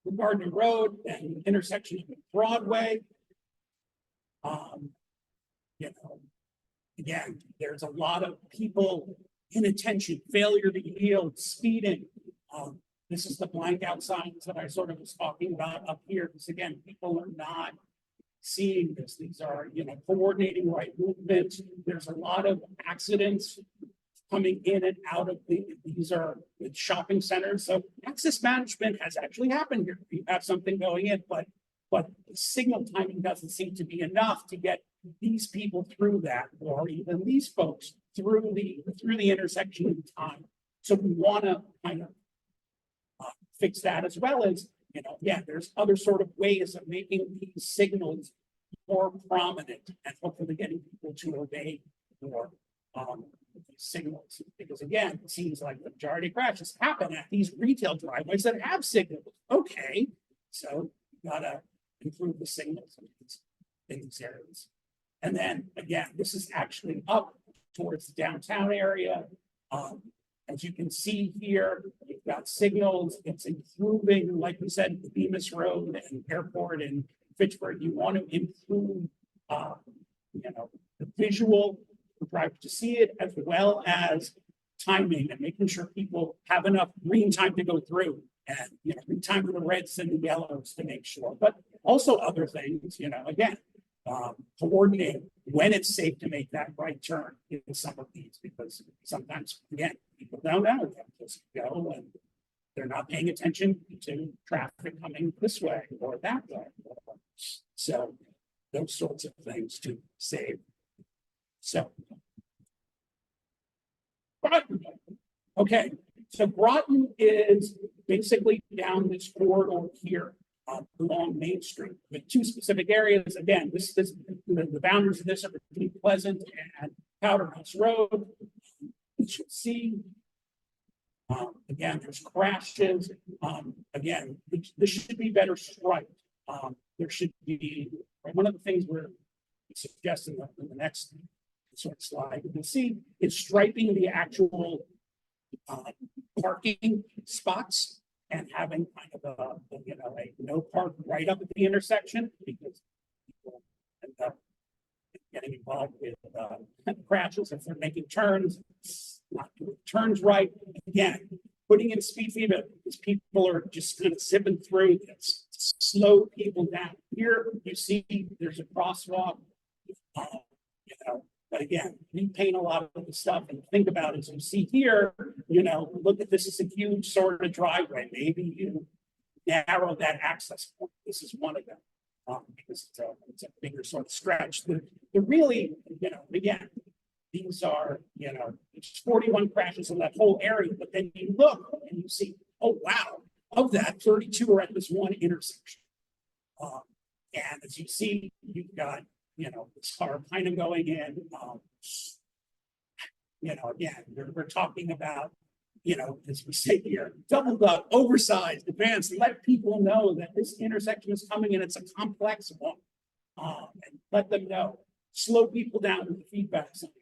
Speaker 2: The Gardner Road and the intersection of Broadway. Again, there's a lot of people inattention, failure to yield, speeding. This is the blank out signs that I sort of was talking about up here. Because again, people are not seeing this. These are, coordinating right movement. There's a lot of accidents coming in and out of these are shopping centers. So access management has actually happened here. You have something going in, but the signal timing doesn't seem to be enough to get these people through that, or even these folks through the intersection in time. So we want to kind fix that, as well as, there's other sort of ways of making these signals more prominent and hopefully getting people to obey more signals. Because again, it seems like the majority of crashes happen at these retail driveways that have signals. Okay, so you gotta improve the signals in these areas. And then again, this is actually up towards the downtown area. As you can see here, you've got signals. It's improving, like we said, the Bemis Road and Airport and Fitchburg. You want to improve, the visual for drivers to see it, as well as timing and making sure people have enough green time to go through, and green time for the reds and the yellows to make sure. But also other things, again, coordinate when it's safe to make that right turn in some of these, because sometimes, again, people don't know, they just go and they're not paying attention to traffic coming this way or that way. So those sorts of things to save. So, Groton. Okay, so Groton is basically down this corridor here along Main Street with two specific areas. Again, the boundaries of this are between Pleasant and Powder House Road. You should see. Again, there's crashes. Again, this should be better striped. There should be one of the things we're suggesting in the next sort of slide. You can see it's striping the actual parking spots and having kind of a no park right up at the intersection, because people end up getting involved with crashes if they're making turns, not doing turns right. Again, putting in speed feedback because people are just kind of zipping through this. Slow people down. Here you see there's a crosswalk, but again, we paint a lot of the stuff and think about it. As you see here, look at this as a huge sort of driveway. Maybe you narrow that access point. This is one of them. Because it's a bigger sort of stretch. They're really, again, these are, it's 41 crashes in that whole area, but then you look and you see, oh, wow, of that, 32 are at this one intersection. And as you see, you've got, this car kind of going in, again, we're talking about, as we say here, doubled up, oversized, advanced, let people know that this intersection is coming and it's a complex one. And let them know. Slow people down with the feedback signs.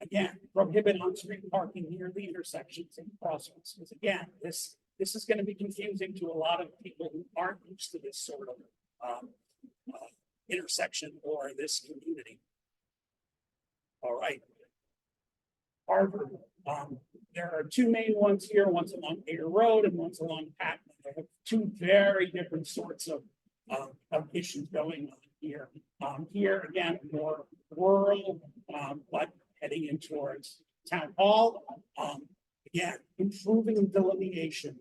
Speaker 2: Again, prohibit on-street parking near the intersections and crosswalks. Because again, this is going to be confusing to a lot of people who aren't used to this sort of intersection or this community. All right. Harvard. There are two main ones here. One's along Ayer Road and one's along Patton. They have two very different sorts of issues going on here. Here again, more rural, but heading in towards Town Hall. Again, improving delineation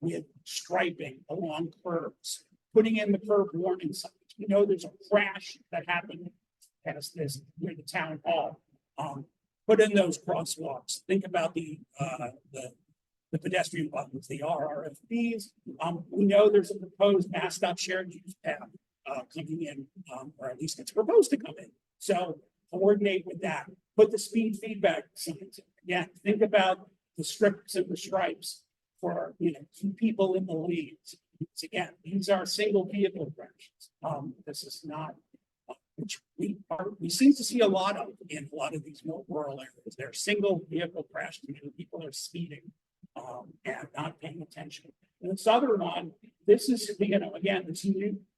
Speaker 2: with striping along curbs, putting in the curb warning signs. We know there's a crash that happened past this near the Town Hall. Put in those crosswalks. Think about the pedestrian buttons, the RRFBs. We know there's a proposed mass stop shared use path coming in, or at least it's proposed to come in. So coordinate with that. Put the speed feedback signs in. Again, think about the strips and the stripes for two people in the leads. Again, these are single vehicle crashes. This is not. Which we seem to see a lot of in a lot of these more rural areas. They're single vehicle crashes. People are speeding and not paying attention. And this other one, this is again,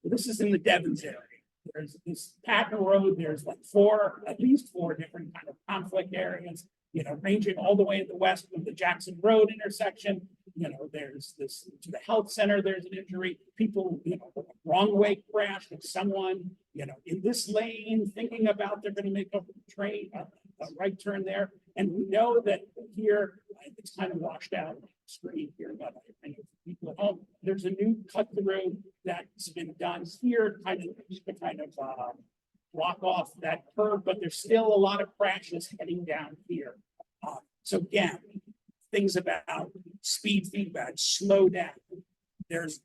Speaker 2: this is in the Devons area. There's this Patton Road. There's like at least four different kind of conflict areas. Ranging all the way to the west of the Jackson Road intersection. There's this to the health center. There's an injury. People, wrong way crash with someone, in this lane, thinking about they're going to make a right turn there. And we know that here, it's kind of washed out on the screen here, but I know people at home, there's a new cut through that's been done here, to kind of block off that curve, but there's still a lot of crashes heading down here. So again, things about speed feedback, slow down. There's,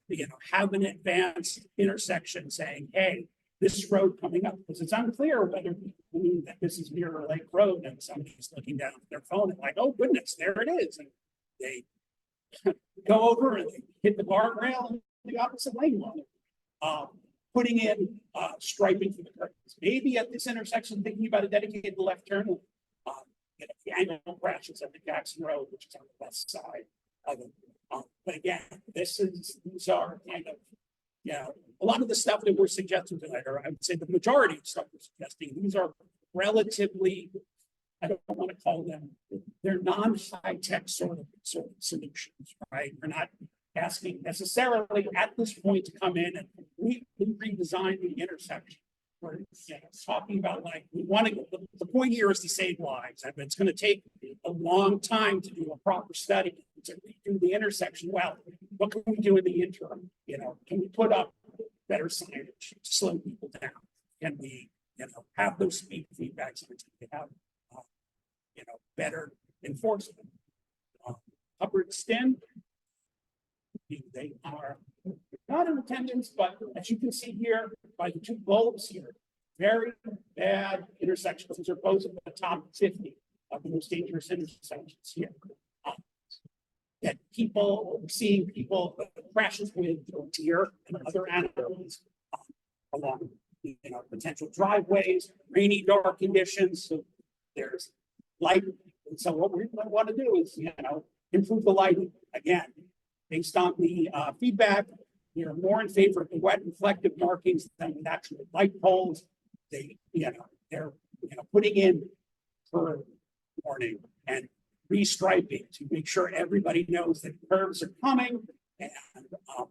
Speaker 2: have an advanced intersection saying, hey, this road coming up, because it's unclear whether people mean that this is Mirror Lake Road and somebody's looking down at their phone and like, oh goodness, there it is. And they go over and they hit the guardrail in the opposite lane. Putting in striping for the curtains. Maybe at this intersection, thinking about a dedicated left turn. The angle crashes at the Jackson Road, which is on the west side of it. But again, these are kind of, a lot of the stuff that we're suggesting tonight, or I would say the majority of stuff we're suggesting, these are relatively, I don't want to call them, they're non-high-tech sort of solutions, right? We're not asking necessarily at this point to come in and completely redesign the intersection. We're talking about like, we want to, the point here is to save lives. I mean, it's going to take a long time to do a proper study to redo the intersection. Well, what can we do in the interim? Can we put up better signage to slow people down? Can we, have those speed feedback signs? Can we have, better enforcement? Upper extend. They are not in attendance, but as you can see here by the two bulbs here, very bad intersections. These are both in the top 50 of the most dangerous intersections here. That seeing people crashes with deer and other animals along potential driveways, rainy, dark conditions. So there's light. And so what we want to do is, improve the lighting again. Based on the feedback, you're more in favor of the wet reflective markings than with actual light poles. They're putting in per warning and restriping to make sure everybody knows that curves are coming, and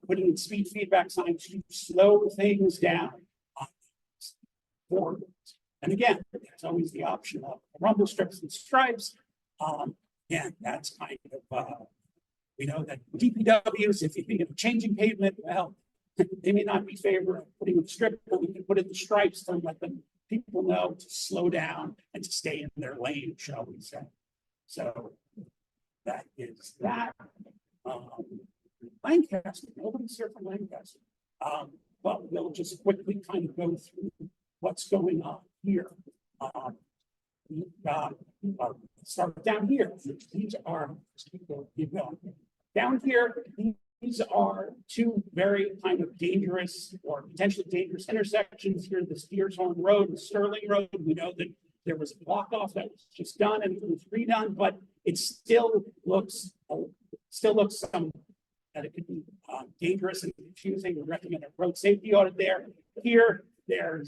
Speaker 2: putting in speed feedback signs to slow things down forward. And again, there's always the option of rumble strips and stripes. And that's kind of we know that DPWs, if you're changing pavement, well, they may not be favor of putting a strip, but we can put in the stripes to let people know to slow down and to stay in their lane, shall we say. So that is that. Lancaster, nobody's here from Lancaster. But we'll just quickly kind of go through what's going on here. We've got, start down here. These are, keep going. Down here, these are two very kind of dangerous or potentially dangerous intersections here. The Steershorn Road and Sterling Road. We know that there was a block off that was just done and it was redone, but it still looks that it could be dangerous and confusing. We recommend a road safety audit there. Here, there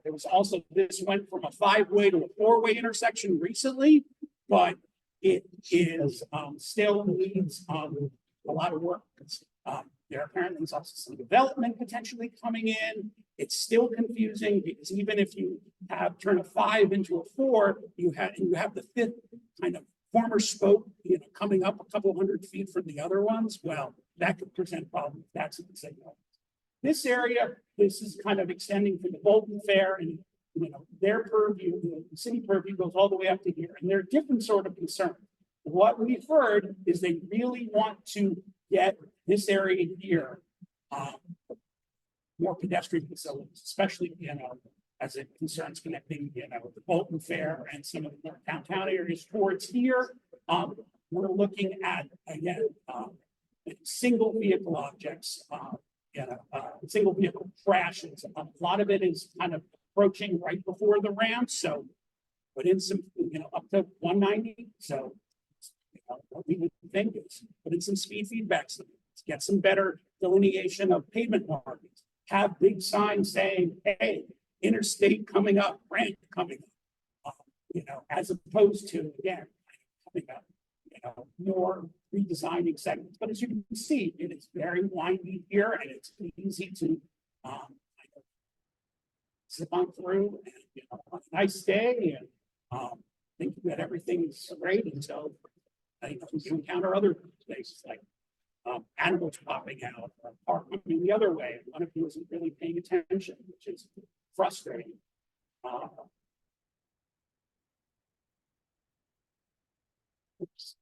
Speaker 2: was also, this went from a 5-way to a 4-way intersection recently, but it is still needs a lot of work. There apparently is also some development potentially coming in. It's still confusing because even if you turn a 5 into a 4, you have the 5th kind of former spoke, coming up a couple hundred feet from the other ones. Well, that could present problems. That's what the signal. This area, this is kind of extending from the Bolton Fair, and their purview, the city purview goes all the way up to here, and they're different sort of concern. What we've heard is they really want to get this area here more pedestrian facilities, especially as it concerns connecting the Bolton Fair and some of the more downtown areas towards here. We're looking at again single vehicle objects, single vehicle crashes. A lot of it is kind of approaching right before the ramp, so put in some up to 190. So what we would think is put in some speed feedback signs, get some better delineation of pavement markings, have big signs saying, hey, interstate coming up, ramp coming up, as opposed to, again, coming up, more redesigning segments. But as you can see, it is very windy here and it's easy to zip on through and, on a nice day and think that everything's great until you encounter other places like animals popping out or coming the other way. One of you isn't really paying attention, which is frustrating.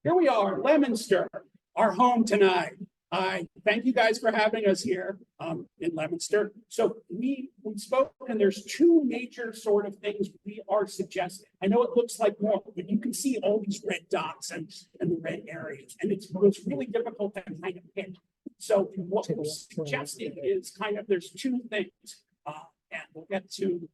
Speaker 2: Here we are, Leominster, our home tonight. I thank you guys for having us here in Leominster. So we spoke, and there's two major sort of things we are suggesting. I know it looks like more, but you can see all these red dots and the red areas, and it's really difficult to kind of pick. So what we're suggesting is kind of there's two things, and we'll get to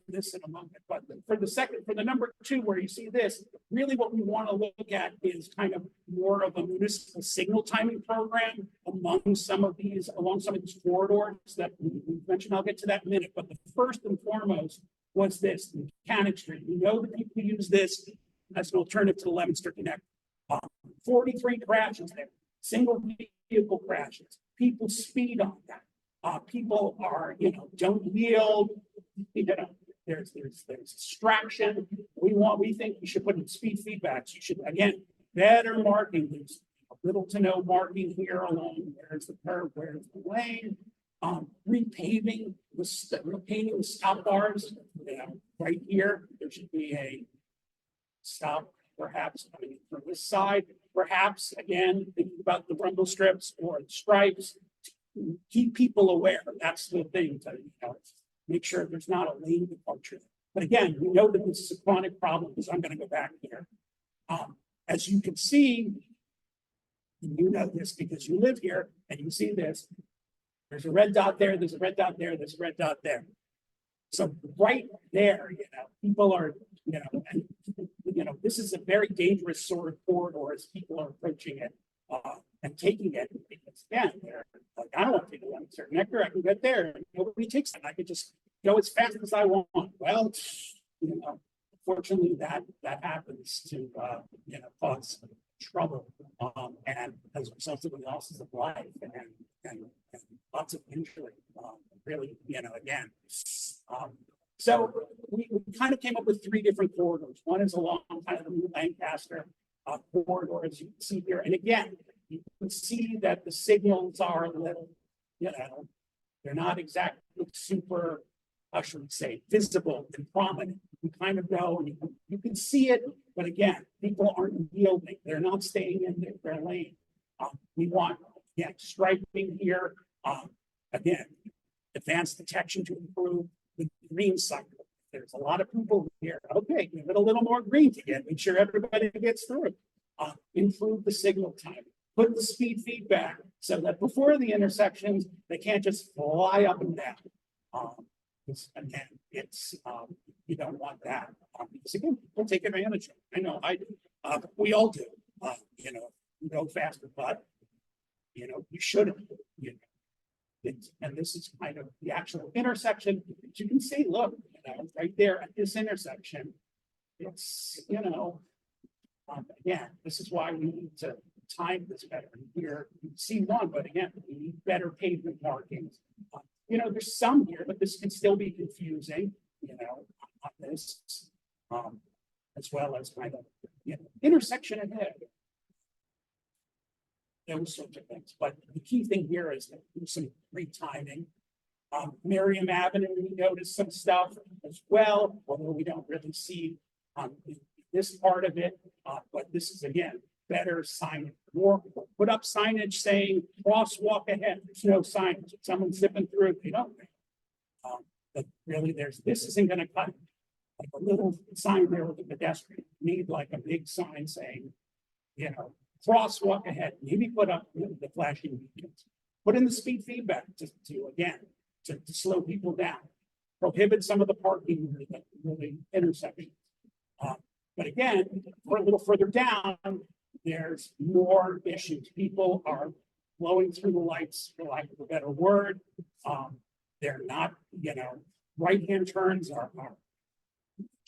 Speaker 2: this in a moment. But for the number two, where you see this, really what we want to look at is kind of more of a municipal signal timing program along some of these corridors that we mentioned. I'll get to that in a minute. But the first and foremost was this Mechanic Street. We know that people use this as an alternative to the Leominster Connect. 43 crashes there, single vehicle crashes. People speed on that. People are, don't yield. There's distraction. We think you should put in speed feedbacks. You should, again, better marking. There's little to no marking here along. Where's the curve? Where's the lane? Repainting the stop bars. Right here, there should be a stop, perhaps coming in from this side. Perhaps, again, thinking about the rumble strips or the stripes. Keep people aware. That's the thing to make sure there's not a lane departure. But again, we know that this is a chronic problem, so I'm going to go back here. As you can see, you know this because you live here and you see this. There's a red dot there, there's a red dot there, there's a red dot there. So right there, people are, this is a very dangerous sort of corridor as people are approaching it and taking it. Because again, they're like, I don't want to take a certain connector, I can get there. Nobody takes it. I could just go as fast as I want. Well, fortunately that happens to cause trouble and as a result of the losses of life and lots of injury. Really, again. So we kind of came up with three different corridors. One is along kind of the New Lancaster corridor, as you can see here. And again, you can see that the signals are a little, they're not exactly super, how should we say, visible and prominent. You kind of go and you can see it, but again, people aren't yielding. They're not staying in their lane. We want, striping here. Again, advanced detection to improve the green cycle. There's a lot of people here. Okay, give it a little more green to make sure everybody gets through it. Improve the signal time. Put the speed feedback so that before the intersections, they can't just fly up and down. Again, you don't want that. Because again, people take advantage of it. I know I do. We all do. Go faster, but you shouldn't. And this is kind of the actual intersection. As you can see, look, right there at this intersection, it's again, this is why we need to time this better. Here you see one, but again, we need better pavement markings. There's some here, but this can still be confusing, on this, as well as kind of, intersection ahead. Those sorts of things. But the key thing here is that there's some retiming. Miriam Avenue, we noticed some stuff as well, although we don't really see this part of it. But this is, again, better signage. Put up signage saying crosswalk ahead. There's no signage. If someone's zipping through it, they don't. But really, this isn't going to cut like a little sign there with the pedestrian. You need like a big sign saying, crosswalk ahead. Maybe put up the flashing beacons. Put in the speed feedback to slow people down. Prohibit some of the parking really intersections. But again, a little further down, there's more issues. People are blowing through the lights, for lack of a better word. They're not, right-hand turns are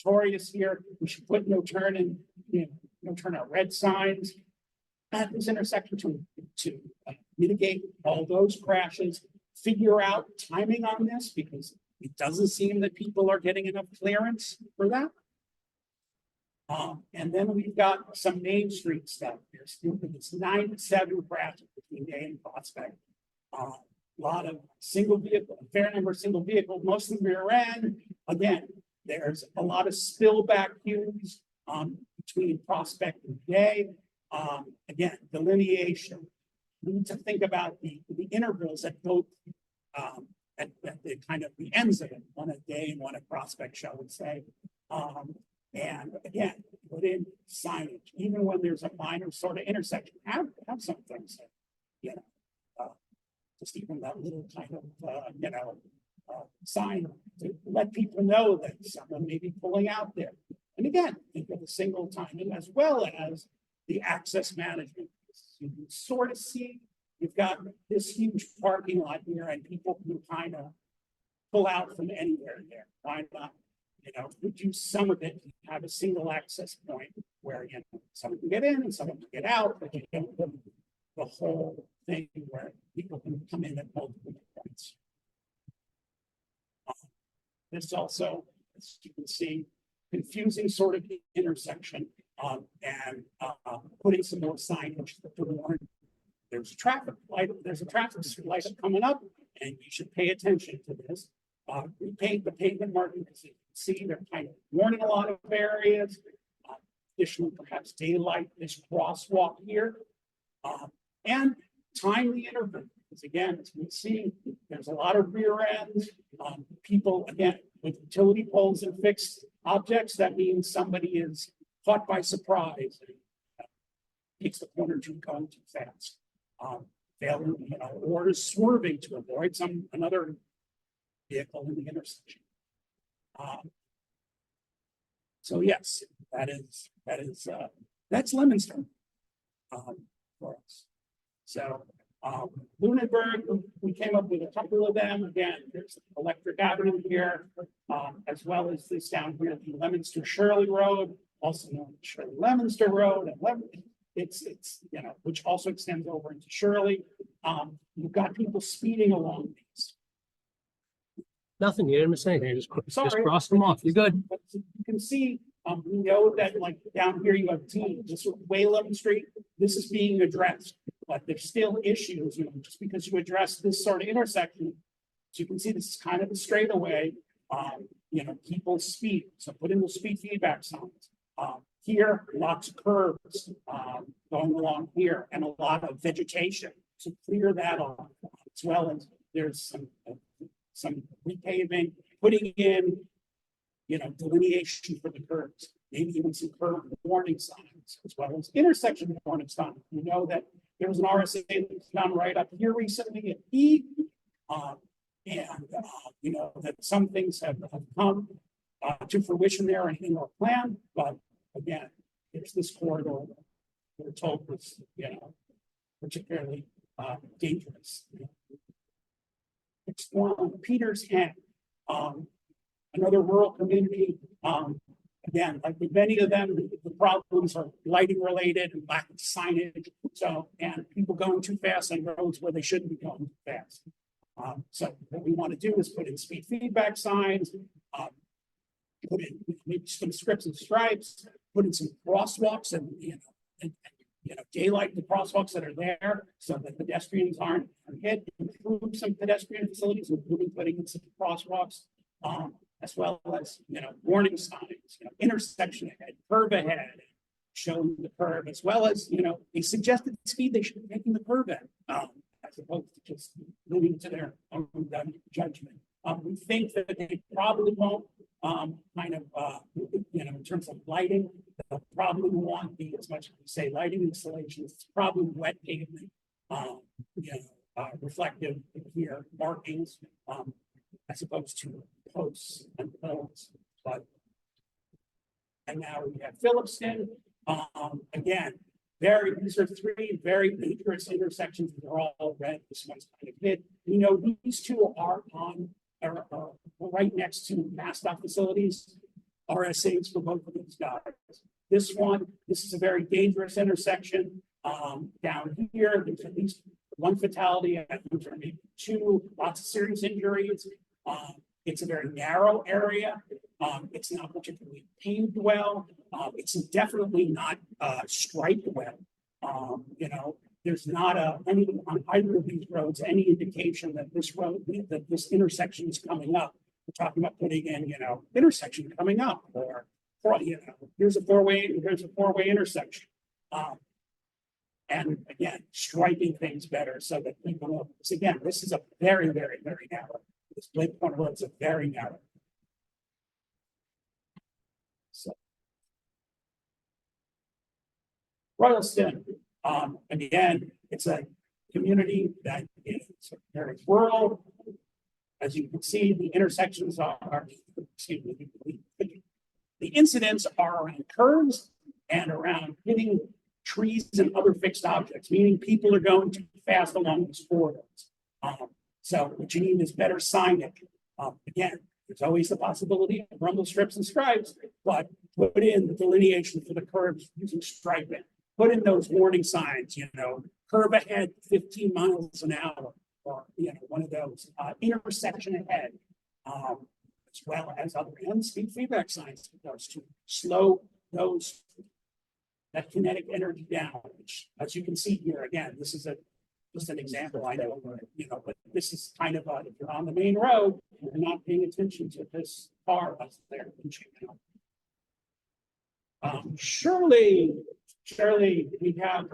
Speaker 2: notorious here. We should put no turn no turn out red signs at this intersection to mitigate all those crashes. Figure out timing on this because it doesn't seem that people are getting enough clearance for that. And then we've got some Main Street stuff. There's 9 to 7 crashes between Day and Prospect. A lot of single vehicle, a fair number of single vehicles, most of them rear end. Again, there's a lot of spillback queues between Prospect and Day. Again, delineation. We need to think about the intervals at both, at the kind of the ends of it, one at Day and one at Prospect, shall we say. And again, put in signage, even when there's a minor sort of intersection, have some things, that, you know, just even that little kind of, sign to let people know that someone may be pulling out there. And again, think of the single timing as well as the access management. You can sort of see, you've got this huge parking lot here and people can kind of pull out from anywhere there. Why not, reduce some of it, have a single access point where, someone can get in and someone can get out, but you don't have the whole thing where people can come in at multiple points. This also, as you can see, confusing sort of intersection, and putting some more signage to warn there's a traffic light, there's a traffic light coming up, and you should pay attention to this. Repaint the pavement marking, as you can see, they're kind of warning a lot of areas. Additionally, perhaps daylight this crosswalk here, and time the interval. Because again, as we see, there's a lot of rear ends. People, again, with utility poles and fixed objects, that means somebody is caught by surprise and takes the corner too going too fast. Failing, or is swerving to avoid another vehicle in the intersection. So yes, that's Leominster for us. So Lunenburg, we came up with a couple of them. Again, there's Electric Avenue here, as well as this down here, the Leominster Shirley Road, also known as Shirley Leominster Road, and it's which also extends over into Shirley. You've got people speeding along these.
Speaker 1: Nothing, you didn't miss anything, just cross them off, you're good.
Speaker 2: But you can see, we know that like down here you have T, this is Wayland Street, this is being addressed, but there's still issues, just because you address this sort of intersection. So you can see this is kind of a straightaway, people speed, so put in the speed feedback signs. Here, lots of curves going along here and a lot of vegetation to clear that off, as well as there's some repaving, putting in, delineation for the curves, maybe even some curve warning signs, as well as intersection warning signs. We know that there was an RSA that's done right up here recently at E, that some things have come to fruition there in our plan, but again, there's this corridor that we're told was, particularly dangerous. Next one, Peters End, another rural community. Again, like with many of them, the problems are lighting related and lack of signage. So, and people going too fast on roads where they shouldn't be going too fast. So what we want to do is put in speed feedback signs, put in maybe some strips and stripes, put in some crosswalks and daylight the crosswalks that are there so that pedestrians aren't hit, improve some pedestrian facilities, including putting in some crosswalks, as well as, warning signs, intersection ahead, curve ahead, showing the curve, as well as, a suggested speed they should be making the curve at, as opposed to just moving to their own judgment. We think that they probably won't, in terms of lighting, they'll probably won't be as much as we say lighting installations. It's probably wet pavement, reflective here markings, as opposed to posts and poles. And now we have Phillipston. Again, these are three very dangerous intersections. They're all red. This one's kind of hid. We know these two are right next to MassDOT facilities, RSAs for both of these guys. This is a very dangerous intersection. Down here, there's at least one fatality, maybe two, lots of serious injuries. It's a very narrow area. It's not particularly paved well. It's definitely not striped well. There's not on either of these roads any indication that this intersection is coming up. We're talking about putting in, intersection coming up, or here's a four-way intersection. And again, striping things better so that people know. So again, this is a very, very, very narrow. This Blake Corner Road is a very narrow. So. Royalston, again, it's a community that is very rural. As you can see, the intersections excuse me, the incidents are around curves and around hitting trees and other fixed objects, meaning people are going too fast along these corridors. So what you need is better signage. Again, there's always the possibility of rumble strips and stripes, but put in the delineation for the curves using striping. Put in those warning signs, curve ahead 15 miles an hour, or one of those intersection ahead, as well as other and speed feedback signs to slow that kinetic energy down, which, as you can see here, again, this is just an example. I know, but this is kind of if you're on the main road, you're not paying attention to this car that's there. Shirley, we have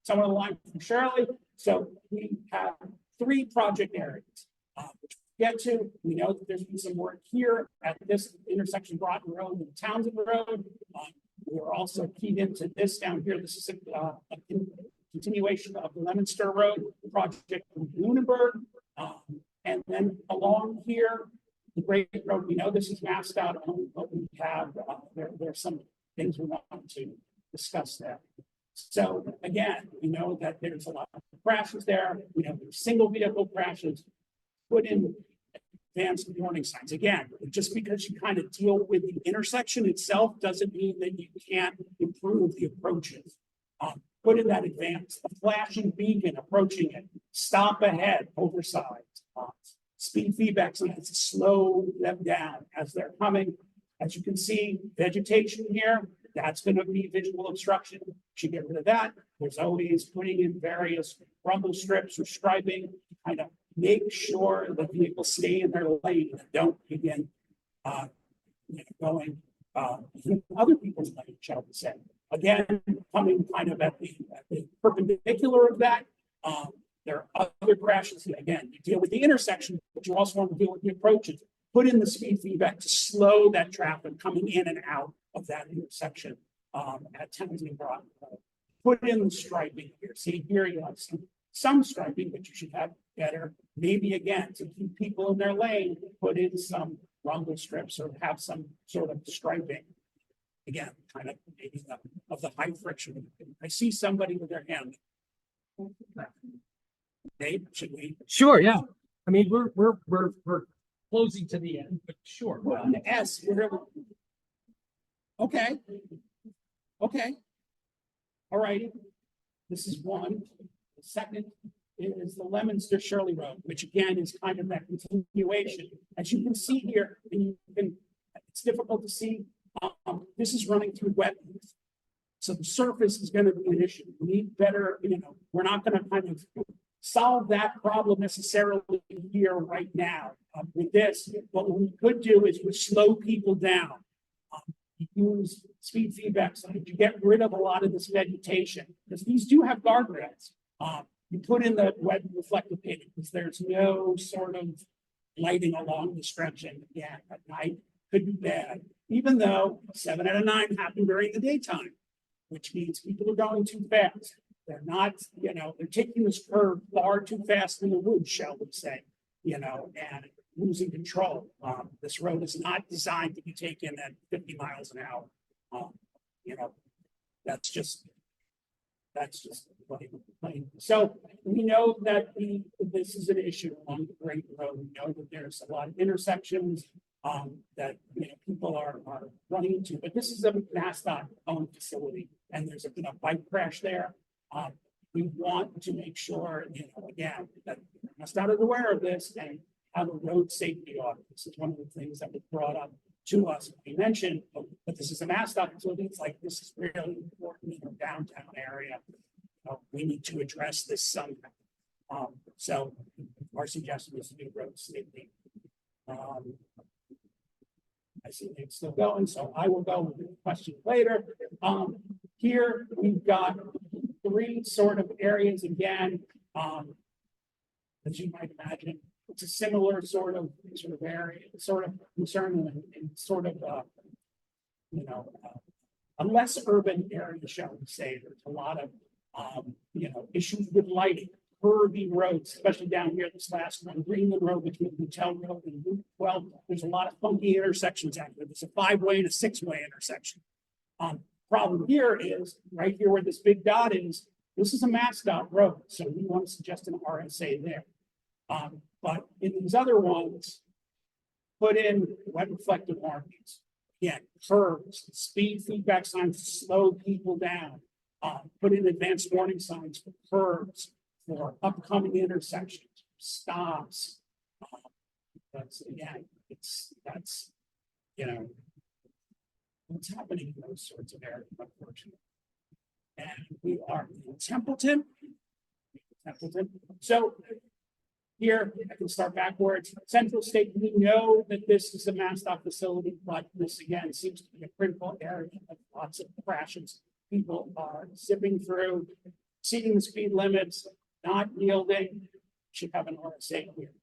Speaker 2: someone on the line from Shirley. So we have 3 project areas, which we get to. We know that there's been some work here at this intersection, Broughton Road and Townsend Road. We're also keyed into this down here. This is a continuation of the Lemonster Road project from Lunenburg. And then along here, the Great Road, we know this is mapped out on what we have. There's some things we want to discuss there. So again, we know that there's a lot of crashes there. We know there's single vehicle crashes. Put in advanced warning signs. Again, just because you kind of deal with the intersection itself doesn't mean that you can't improve the approaches. Put in that advanced, a flashing beacon approaching it, stop ahead, oversized, speed feedback signs to slow them down as they're coming. As you can see, vegetation here, that's going to be visual obstruction. Should get rid of that. There's always putting in various rumble strips or striping to kind of make sure the vehicles stay in their lane and don't begin going other people's lane, shall we say. Again, coming kind of at the perpendicular of that. There are other crashes. Again, you deal with the intersection, but you also want to deal with the approaches. Put in the speed feedback to slow that traffic coming in and out of that intersection at Townsend Broughton Road. Put in the striping here. See, here you have some striping, but you should have better. Maybe again, to keep people in their lane, put in some rumble strips or have some sort of striping. Again, kind of maybe of the high friction. I see somebody with their hand. Dave, should we?
Speaker 1: Sure, yeah. I mean, we're closing to the end, but sure.
Speaker 2: Well, on the S, whatever. Okay. All righty. This is one. The second is the Lemonster Shirley Road, which again is kind of that continuation. As you can see here, and it's difficult to see. This is running through wetlands. So the surface is going to be an issue. We need better, we're not going to kind of solve that problem necessarily here right now. With this, what we could do is we slow people down. Use speed feedback so that you get rid of a lot of this vegetation, because these do have guardrails. You put in the wet reflective painting because there's no sort of lighting along the stretch, and again, at night could be bad, even though 7 out of 9 happen during the daytime, which means people are going too fast. They're not, they're taking this curve far too fast in the woods, shall we say, and losing control. This road is not designed to be taken at 50 miles an hour. That's just plain. So we know that this is an issue along the Great Road. We know that there's a lot of intersections that people are running into, but this is a MassDOT owned facility, and there's been a bike crash there. We want to make sure, again, that MassDOT is aware of this and have a road safety audit. This is one of the things that was brought up to us. We mentioned, but this is a MassDOT facility. It's like, this is really important in the downtown area. We need to address this somehow. So our suggestion is to do road safety. I see it's still going, so I will go with the question later. Here we've got three sort of areas again. As you might imagine, it's a similar sort of area, sort of concern and sort of a less urban area, shall we say. There's a lot of issues with lighting, curvy roads, especially down here. This last one, Greenland Road between Hotel Road and Route 12. There's a lot of funky intersections out there. There's a 5-way and a 6-way intersection. Problem here is right here where this big dot is. This is a MassDOT road, so we want to suggest an RSA there. But in these other ones, put in wet reflective markings. Again, curbs, speed feedback signs to slow people down. Put in advanced warning signs for curbs, for upcoming intersections, stops. That's what's happening in those sorts of areas, unfortunately. And we are in Templeton. So here, I can start backwards. Central State, we know that this is a MassDOT facility, but this again seems to be a critical area of lots of crashes. People are zipping through, exceeding the speed limits, not yielding. Should have an RSA here.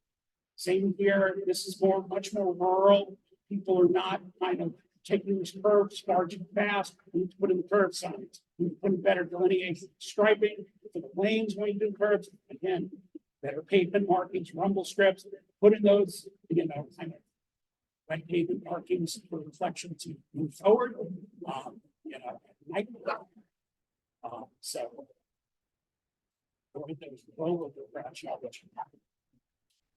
Speaker 2: Same here. This is much more rural. People are not kind of taking these curves far too fast. We need to put in curve signs. We need to put in better delineation, striping for the lanes when you do curves. Again, better pavement markings, rumble strips. Put in those, kind of right pavement markings for reflection to move forward. So avoid those rollover crash, which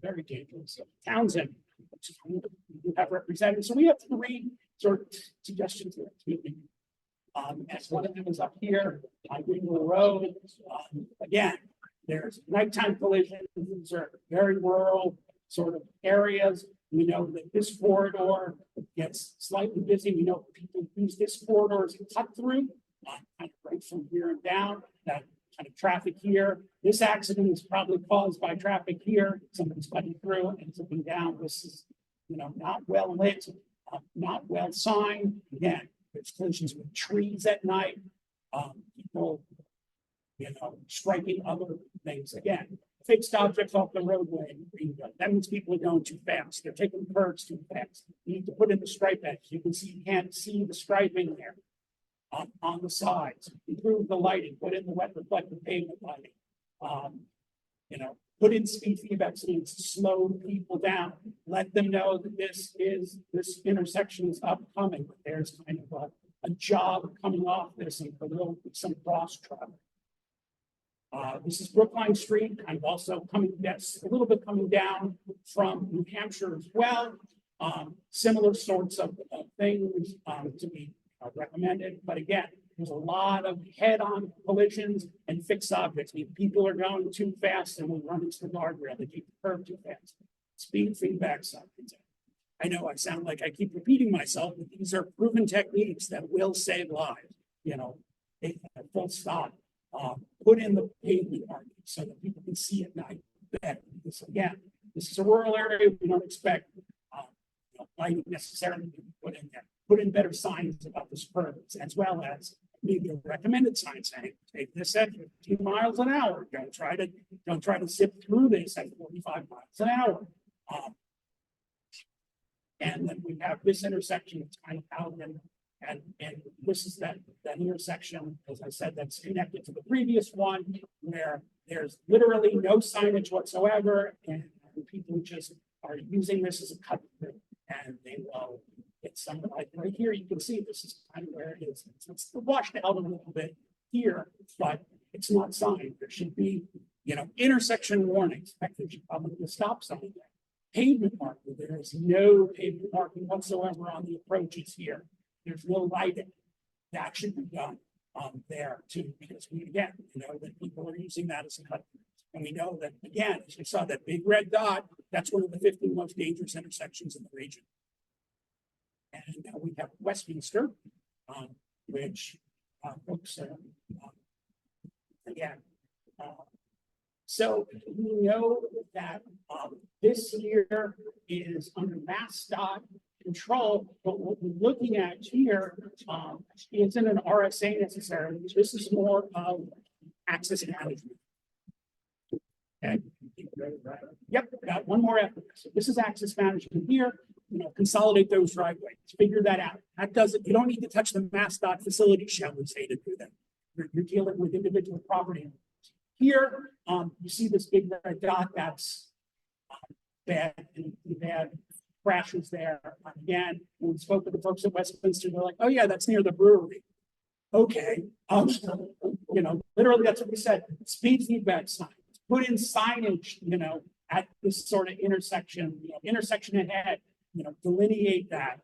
Speaker 2: very dangerous. Townsend, which is who we have represented. So we have 3 sort of suggestions here. As one of them is up here on Greenville Road. Again, there's nighttime collisions. These are very rural sort of areas. We know that this corridor gets slightly busy. We know people use this corridor as a cut through, kind of right from here and down. That kind of traffic here. This accident is probably caused by traffic here. Somebody's cutting through and zipping down. This is, not well lit, not well signed. Again, there's collisions with trees at night. People, striking other things. Again, fixed objects off the roadway. That means people are going too fast. They're taking curves too fast. You need to put in the stripe edge. You can see, you can't see the striping there. On the sides, improve the lighting, put in the wet reflective pavement lighting. Put in speed feedback signs to slow people down. Let them know that this intersection is upcoming. There's kind of a job coming off this and some cross traffic. This is Brookline Street, kind of also coming, that's a little bit coming down from New Hampshire as well. Similar sorts of things to be recommended, but again, there's a lot of head-on collisions and fixed objects. I mean, people are going too fast and we run into the guardrail. They keep the curve too fast. Speed feedback signs. I know I sound like I keep repeating myself, but these are proven techniques that will save lives. Full stop. Put in the pavement markings so that people can see at night better. This is a rural area. We don't expect lighting necessarily to be put in there. Put in better signs about the curves, as well as maybe a recommended sign saying, take this at 15 miles an hour. Don't try to zip through this at 45 miles an hour. And then we have this intersection that's kind of out and this is that intersection, as I said, that's connected to the previous one, where there's literally no signage whatsoever, and people just are using this as a cut through, and they will get some, like right here. You can see this is kind of where it is. It's washed out a little bit here, but it's not signed. There should be, intersection warnings. In fact, there should probably be a stop sign there. Pavement marking. There is no pavement marking whatsoever on the approaches here. There's no lighting. That should be done there too, because we again, that people are using that as a cut. And we know that again, as you saw that big red dot, that's one of the 15 most dangerous intersections in the region. And now we have Westminster, which folks again. So we know that this year is under MassDOT control, but what we're looking at here isn't an RSA necessarily. This is more of access management. Okay. Yep, got one more after this. So this is access management here. Consolidate those driveways, figure that out. That doesn't, you don't need to touch the MassDOT facility, shall we say, to do that. You're dealing with individual property owners. Here, you see this big red dot, that's bad, and we've had crashes there. Again, when we spoke with the folks at Westminster, they're like, oh yeah, that's near the brewery. Okay, literally that's what we said. Speed feedback signs, put in signage, at this sort of intersection, intersection ahead, delineate that,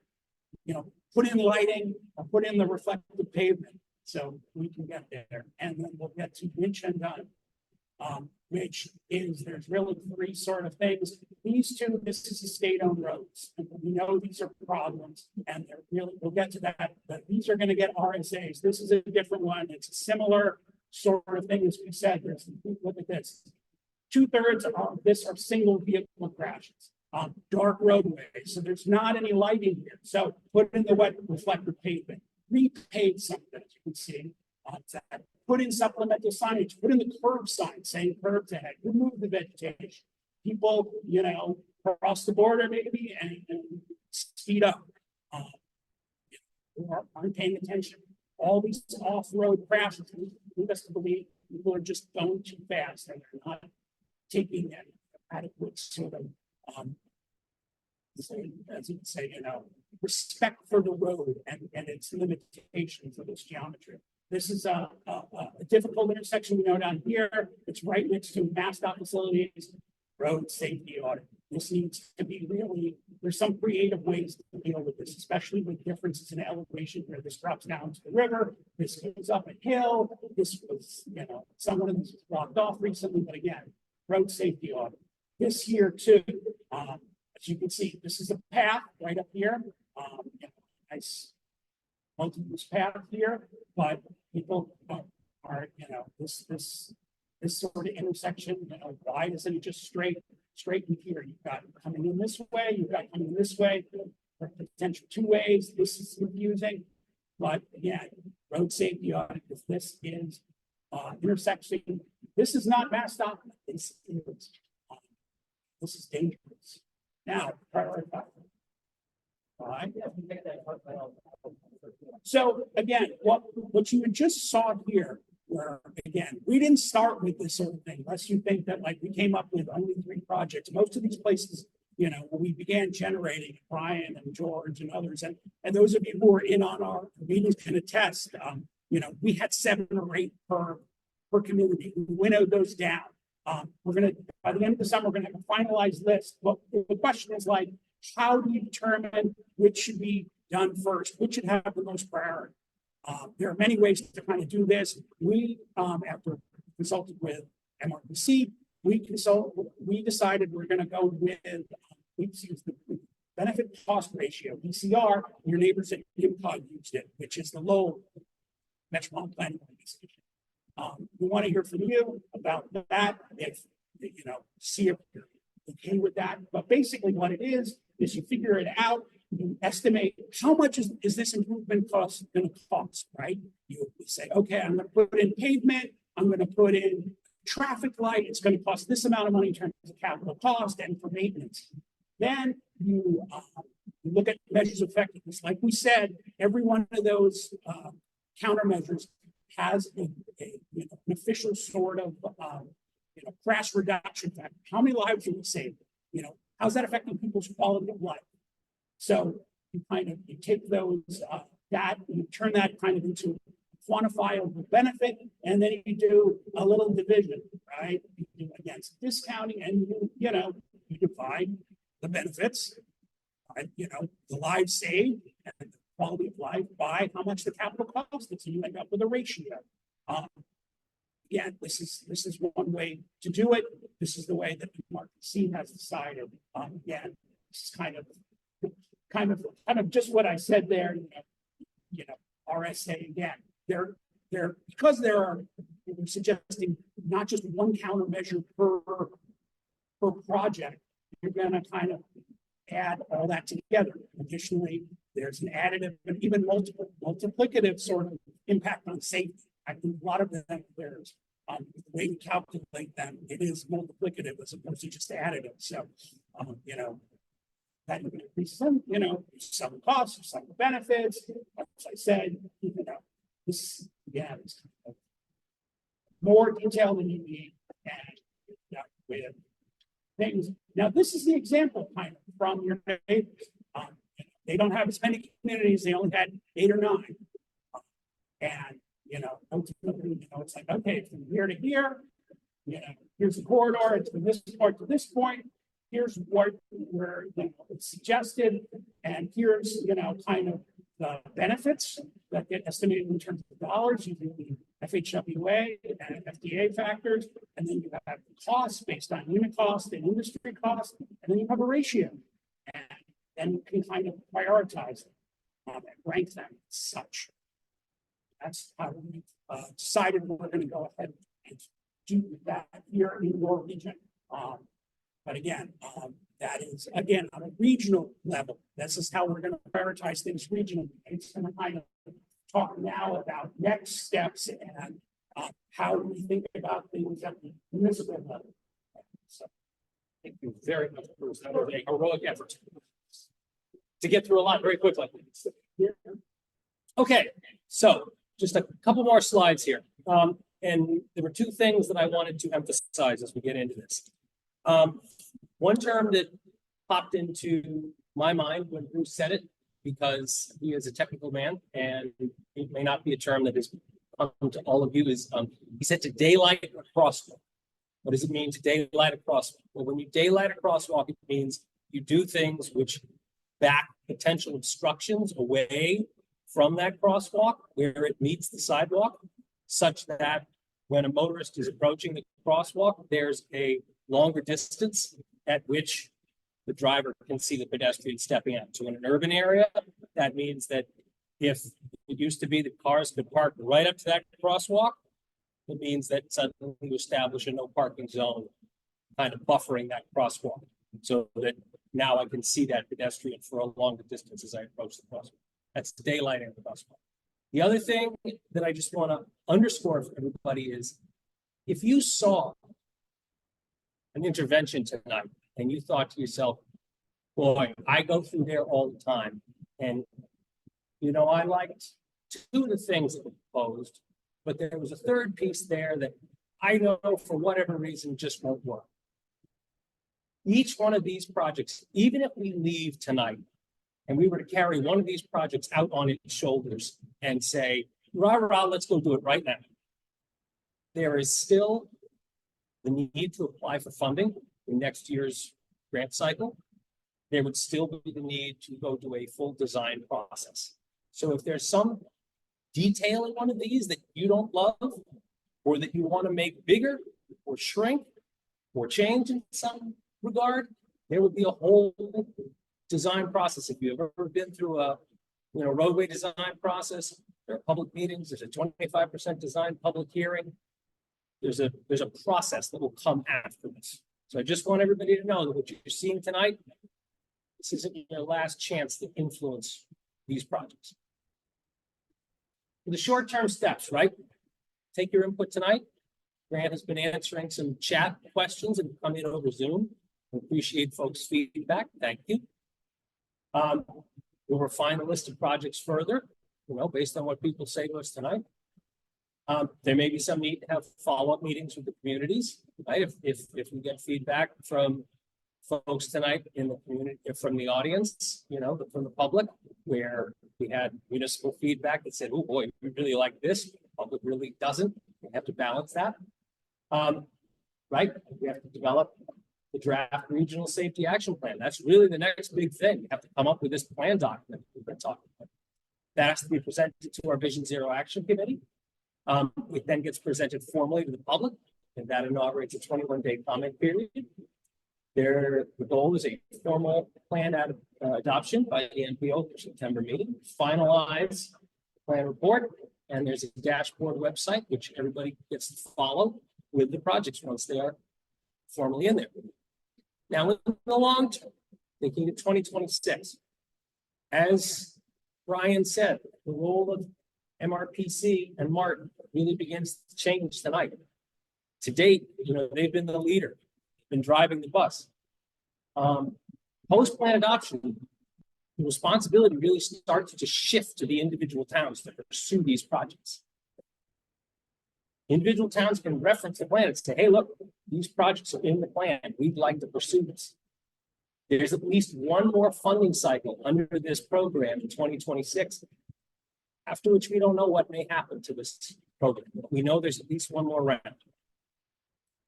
Speaker 2: put in lighting, or put in the reflective pavement so we can get there. And then we'll get to Winch and Dunn, which is, there's really three sort of things. These two, this is the state-owned roads. And we know these are problems, and they're really, we'll get to that, but these are going to get RSAs. This is a different one. It's a similar sort of thing as we said. Look at this. 2/3 of this are single vehicle crashes. Dark roadways, so there's not any lighting here. So put in the wet reflective pavement, repave something, as you can see. Put in supplemental signage, put in the curb sign saying curbs ahead, remove the vegetation. People, cross the border maybe and speed up. Aren't paying attention. All these off-road crashes, lead us to believe people are just going too fast and they're not taking an adequate sort of as you say, respect for the road and its limitations of its geometry. This is a difficult intersection we know down here. It's right next to MassDOT facilities, road safety audit. This needs to be really, there's some creative ways to deal with this, especially with differences in elevation where this drops down to the river, this goes up a hill. This was, someone of this was blocked off recently, but again, road safety audit. This here too, as you can see, this is a path right up here. Nice multi-use path here, but people are, this sort of intersection, why isn't it just straight in here? You've got coming in this way, you've got coming this way, or potential two ways. This is confusing, but again, road safety audit, if this is intersection, this is not MassDOT. This is dangerous. Now, prioritize. All right. So again, what you just saw here, where again, we didn't start with this sort of thing, unless you think that like we came up with only 3 projects. Most of these places, when we began generating, Brian and George and others, and those of you who are in on our meetings can attest, we had 7 or 8 per community. We winnowed those down. We're gonna, by the end of the summer, we're gonna have a finalized list. But the question is like, how do you determine which should be done first, which should have the most priority? There are many ways to kind of do this. We, after consulted with MRPC, we decided we're going to go with the benefit cost ratio, BCR. Your neighbors at IMCOG used it, which is the Lowell Metropolitan Planning Organization. We want to hear from you about that. If see if you're okay with that. But basically, what it is you figure it out. You estimate how much is this improvement cost going to cost, right? You say, okay, I'm going to put in pavement, I'm going to put in traffic light, it's going to cost this amount of money in terms of capital cost and for maintenance. Then you look at measures of effectiveness. Like we said, every one of those countermeasures has an official sort of crash reduction factor. How many lives are we saving? How's that affecting people's quality of life? So you take those you turn that kind of into a quantifiable benefit, and then you do a little division, right? You do against discounting, and you divide the benefits, the lives saved and the quality of life by how much the capital cost is. So you end up with a ratio. Again, this is one way to do it. This is the way that the MRPC has decided. Again, this is kind of just what I said there. RSA again. They're because there are suggesting not just one countermeasure per project. You're going to kind of add all that together. Additionally, there's an additive and even multiplicative sort of impact on safety. I think a lot of them there's The way we calculate them, it is multiplicative as opposed to just additive. So, you know, that increases some, you know, some costs, some benefits. As I said, you know, this, yeah, is more detail than you need. And with things. Now, this is the example kind of from your neighbors. They don't have as many communities. They only had 8 or 9. And, you know, ultimately, you know, it's like, okay, from here to here, you know, here's the corridor. It's from this point to this point. Here's what where you know, it's suggested. And here's, you know, kind of the benefits that get estimated in terms of dollars using the FHWA and FDA factors. And then you have the costs based on unit cost and industry cost. And then you have a ratio. And then you can kind of prioritize them and rank them as such. That's how we decided we're going to go ahead and do that here in your region. But again, that is again on a regional level. This is how we're going to prioritize things regionally. It's going to kind of talk now about next steps and how we think about things at the municipal level. So,
Speaker 1: Thank you very much, Bruce. That was a heroic effort to get through a lot very quickly. Okay, so just a couple more slides here. And there were 2 things that I wanted to emphasize as we get into this. One term that popped into my mind when Bruce said it, because he is a technical man and it may not be a term that is come to all of you, is he said to daylight a crosswalk. What does it mean to daylight a crosswalk? Well, when you daylight a crosswalk, it means you do things which back potential obstructions away from that crosswalk where it meets the sidewalk, such that when a motorist is approaching the crosswalk, there's a longer distance at which the driver can see the pedestrian stepping out. So in an urban area, that means that if it used to be that cars could park right up to that crosswalk, it means that suddenly you establish a no parking zone, kind of buffering that crosswalk, so that now I can see that pedestrian for a longer distance as I approach the crosswalk. That's daylighting the crosswalk. The other thing that I just want to underscore for everybody is, if you saw an intervention tonight and you thought to yourself, boy, I go through there all the time, and you know, I liked 2 of the things that were proposed, but there was a third piece there that I know for whatever reason just won't work. Each one of these projects, even if we leave tonight and we were to carry one of these projects out on its shoulders and say, rah, rah, let's go do it right now, there is still the need to apply for funding in next year's grant cycle. There would still be the need to go do a full design process. So if there's some detail in one of these that you don't love, or that you want to make bigger or shrink or change in some regard, there would be a whole design process. If you've ever been through a roadway design process, there are public meetings, there's a 25% design public hearing. There's a process that will come after this. So I just want everybody to know that what you're seeing tonight, this isn't your last chance to influence these projects. The short-term steps, right? Take your input tonight. Grant has been answering some chat questions and coming over Zoom. I appreciate folks' feedback. Thank you. We'll refine the list of projects further, based on what people say to us tonight. There may be some need to have follow-up meetings with the communities, right? If we get feedback from folks tonight in the community, from the audience, from the public, where we had municipal feedback that said, oh boy, we really like this, the public really doesn't. We have to balance that. Right? We have to develop the draft regional safety action plan. That's really the next big thing. We have to come up with this plan document we've been talking about. That has to be presented to our Vision Zero Action Committee. It then gets presented formally to the public, and that inaugurates a 21-day comment period. The goal is a formal plan adoption by the NPO for September meeting, finalize the plan report, and there's a dashboard website which everybody gets to follow with the projects once they are formally in there. Now, in the long term, thinking of 2026, as Brian said, the role of MRPC and MART really begins to change tonight. To date, they've been the leader, been driving the bus. Post-plan adoption, the responsibility really starts to shift to the individual towns to pursue these projects. Individual towns can reference the plan and say, hey, look, these projects are in the plan. We'd like to pursue this. There's at least one more funding cycle under this program in 2026, after which we don't know what may happen to this program. We know there's at least one more round.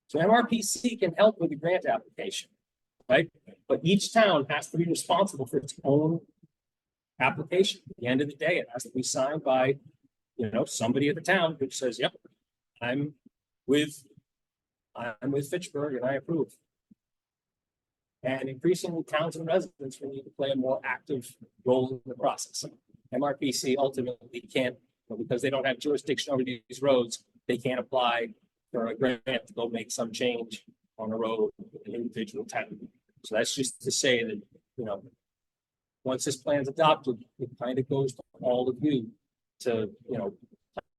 Speaker 1: So MRPC can help with the grant application, right? But each town has to be responsible for its own application. At the end of the day, it has to be signed by, somebody at the town who says, yep, I'm with Fitchburg and I approve. And increasingly, towns and residents will need to play a more active role in the process. MRPC ultimately can't, because they don't have jurisdiction over these roads, they can't apply for a grant to go make some change on a road in an individual town. So that's just to say that, once this plan's adopted, it kind of goes to all of you to, kind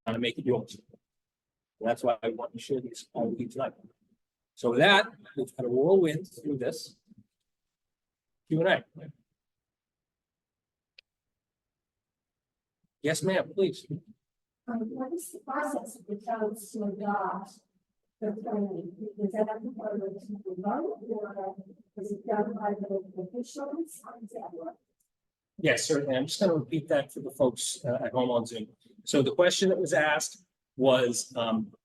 Speaker 1: of make it yours. And that's why I want to share these all with you tonight. So with that, we've got a whirlwind through this. Q&A. Yes, ma'am, please.
Speaker 3: What is the process of the towns to adopt the plan? Is that part of the vote, or is it done by the officials? How does that work?
Speaker 1: Yes, certainly. I'm just going to repeat that for the folks at home on Zoom. So the question that was asked was,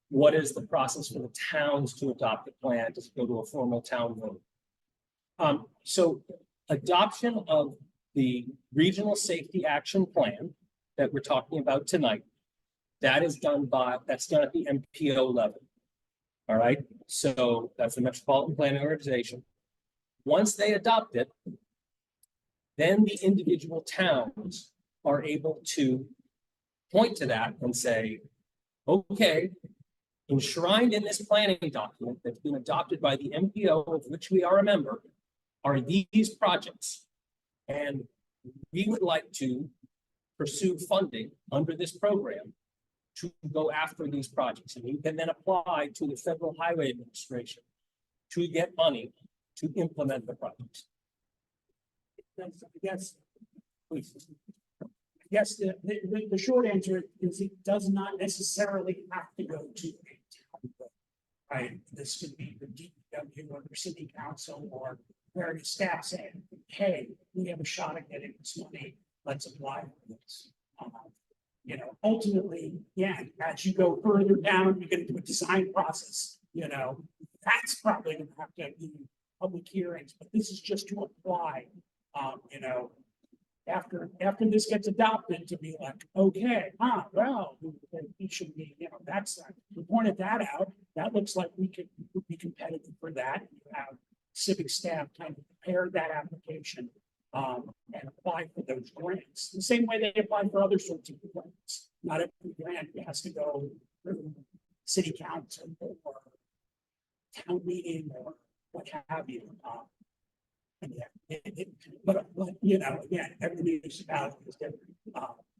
Speaker 1: what is the process for the towns to adopt the plan to go to a formal town vote? So adoption of the Regional Safety Action Plan that we're talking about tonight, that's done at the MPO level. All right. So that's the Metropolitan Planning Organization. Once they adopt it, then the individual towns are able to point to that and say, okay, enshrined in this planning document that's been adopted by the MPO, of which we are a member, are these projects. And we would like to pursue funding under this program to go after these projects. And you can then apply to the Federal Highway Administration to get money to implement the projects.
Speaker 2: Yes, please. Yes, the short answer is it does not necessarily have to go to a town vote, right? This could be the DPW or the city council or various staff saying, hey, we have a shot at getting this money. Let's apply for this. Ultimately, as you go further down, you get into a design process, that's probably going to have to be public hearings, but this is just to apply, after this gets adopted to be like, okay, well, we should be, we pointed that out. That looks like we could be competitive for that. You have civic staff kind of prepare that application and apply for those grants. The same way they apply for other sorts of grants. Not every grant has to go through city council or town meeting or what have you. But again, every municipality is different.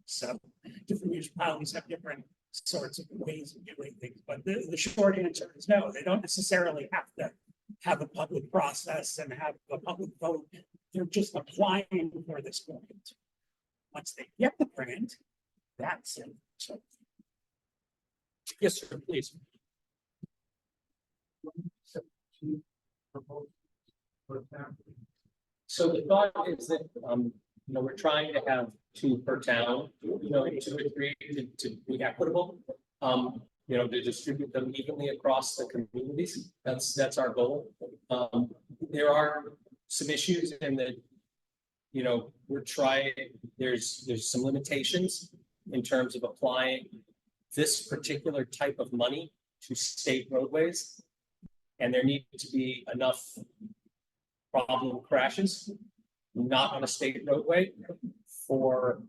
Speaker 2: So different municipalities have different sorts of ways of doing things. But the short answer is no, they don't necessarily have to have a public process and have a public vote. They're just applying for this grant. Once they get the grant, that's it. So,
Speaker 1: Yes, sir, please. So the thought is that, we're trying to have 2 per town, 2 or 3 to be equitable. To distribute them evenly across the communities. That's our goal. There are some issues in that, we're trying, there's some limitations in terms of applying this particular type of money to state roadways. And there need to be enough problem crashes, not on a state roadway, for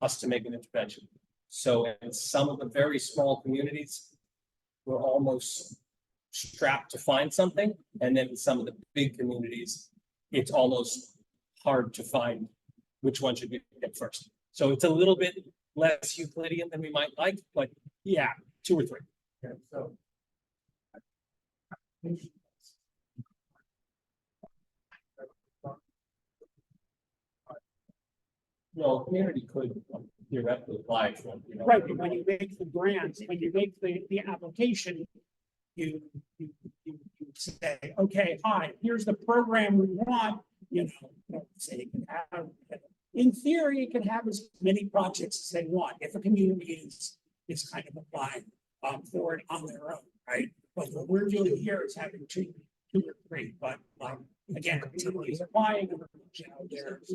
Speaker 1: us to make an intervention. So in some of the very small communities, we're almost strapped to find something. And then in some of the big communities, it's almost hard to find which one should be picked first. So it's a little bit less Euclidean than we might like, but 2 or 3.
Speaker 4: Okay, so
Speaker 2: application.
Speaker 1: Well, community could theoretically apply for, you know.
Speaker 2: Right, but when you make the grants, when you make the application, you say, okay, hi, here's the program we want, say it can have, in theory, it can have as many projects as they want, if a community is kind of applying for it on their own, right? But what we're doing here is having two or three, but again, if somebody's applying, there's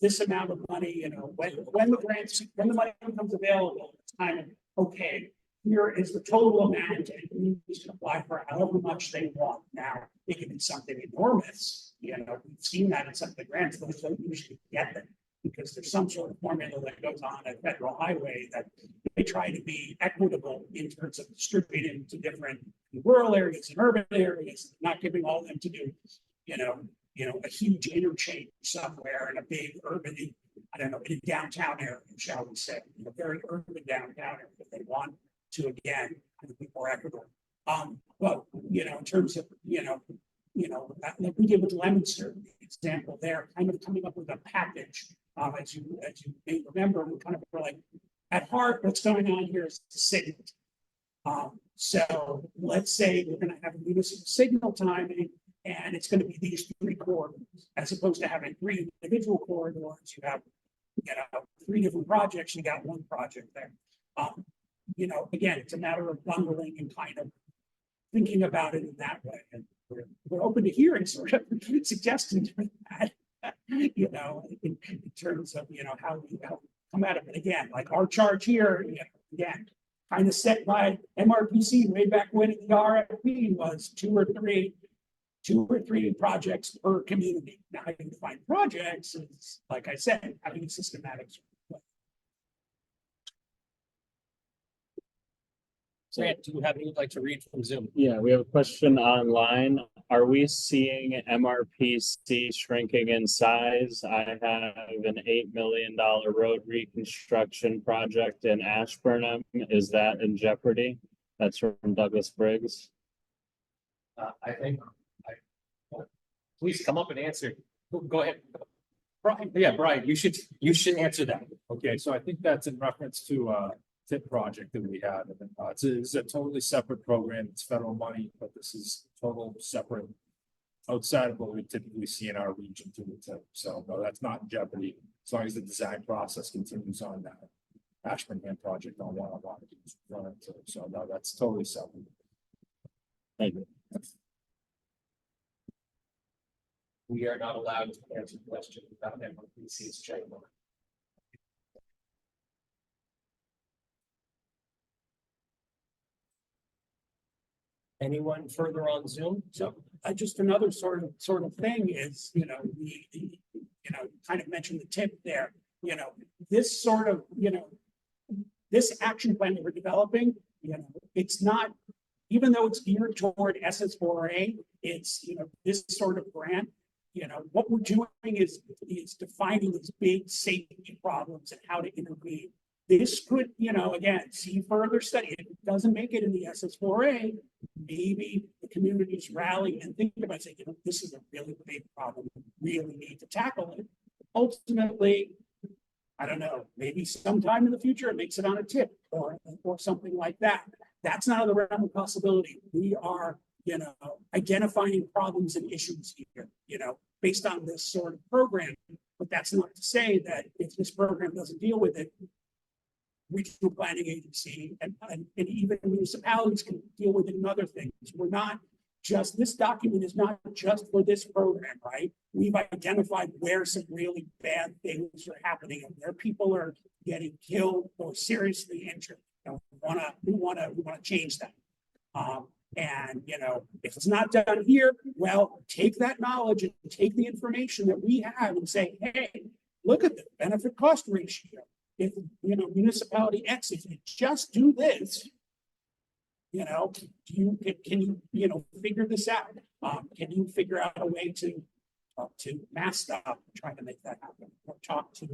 Speaker 2: this amount of money, when the money becomes available, it's kind of, okay, here is the total amount, and communities can apply for however much they want. Now, it can be something enormous, we've seen that in some of the grants, those don't usually get them, because there's some sort of formula that goes on at Federal Highway that they try to be equitable in terms of distributing to different rural areas and urban areas, not giving all of them to do, a huge interchange somewhere in a big urban, I don't know, in a downtown area, shall we say, a very urban downtown area, if they want to, again, kind of be more equitable. But, in terms of, like we did with Lemonster, the example there, kind of coming up with a package. As you may remember, we kind of were like, at heart, what's going on here is the signal. So let's say we're going to have a municipal signal timing, and it's going to be these three corridors, as opposed to having three individual corridors. You have, three different projects. You got one project there. Again, it's a matter of bundling and kind of thinking about it in that way. And we're open to hearing sort of suggestions for that. In terms of how we come at it. But again, like our charge here, again, kind of set by MRPC way back when the RFP was two or three projects per community. Now, how you define projects is, like I said, having a systematic.
Speaker 1: Grant, do you have anything you'd like to read from Zoom?
Speaker 4: Yeah, we have a question online. Are we seeing MRPC shrinking in size? I have an $8 million road reconstruction project in Ashburnham. Is that in jeopardy? That's from Douglas Briggs.
Speaker 1: I think, please come up and answer. Go ahead. Brian, yeah, Brian, you should answer that.
Speaker 5: Okay, so I think that's in reference to TIP project that we had. It's a totally separate program. It's federal money, but this is total separate outside of what we typically see in our region to the TIP. So no, that's not in jeopardy as long as the design process continues on that Ashburnham project on 101. So no, that's totally separate.
Speaker 4: Thank you.
Speaker 1: We are not allowed to answer questions about MRPC's checkbook. Anyone further on Zoom?
Speaker 2: So just another sort of thing is, we kind of mentioned the tip there, this sort of, this action plan that we're developing, it's not, even though it's geared toward SS4A, it's, this sort of grant, what we're doing is defining these big safety problems and how to intervene. This could, again, see further study. If it doesn't make it in the SS4A, maybe the communities rally and think about saying, this is a really big problem. We really need to tackle it. Ultimately, I don't know, maybe sometime in the future it makes it on a tip or something like that. That's not of the realm of possibility. We are, identifying problems and issues here, based on this sort of program. But that's not to say that if this program doesn't deal with it, regional planning agency and even municipalities can deal with it in other things. We're not just, this document is not just for this program, right? We've identified where some really bad things are happening and where people are getting killed or seriously injured. We want to change that. And if it's not done here, well, take that knowledge and take the information that we have and say, hey, look at the benefit cost ratio. If municipality X, if you just do this, can you figure this out? Can you figure out a way to mass stop, try to make that happen, or talk to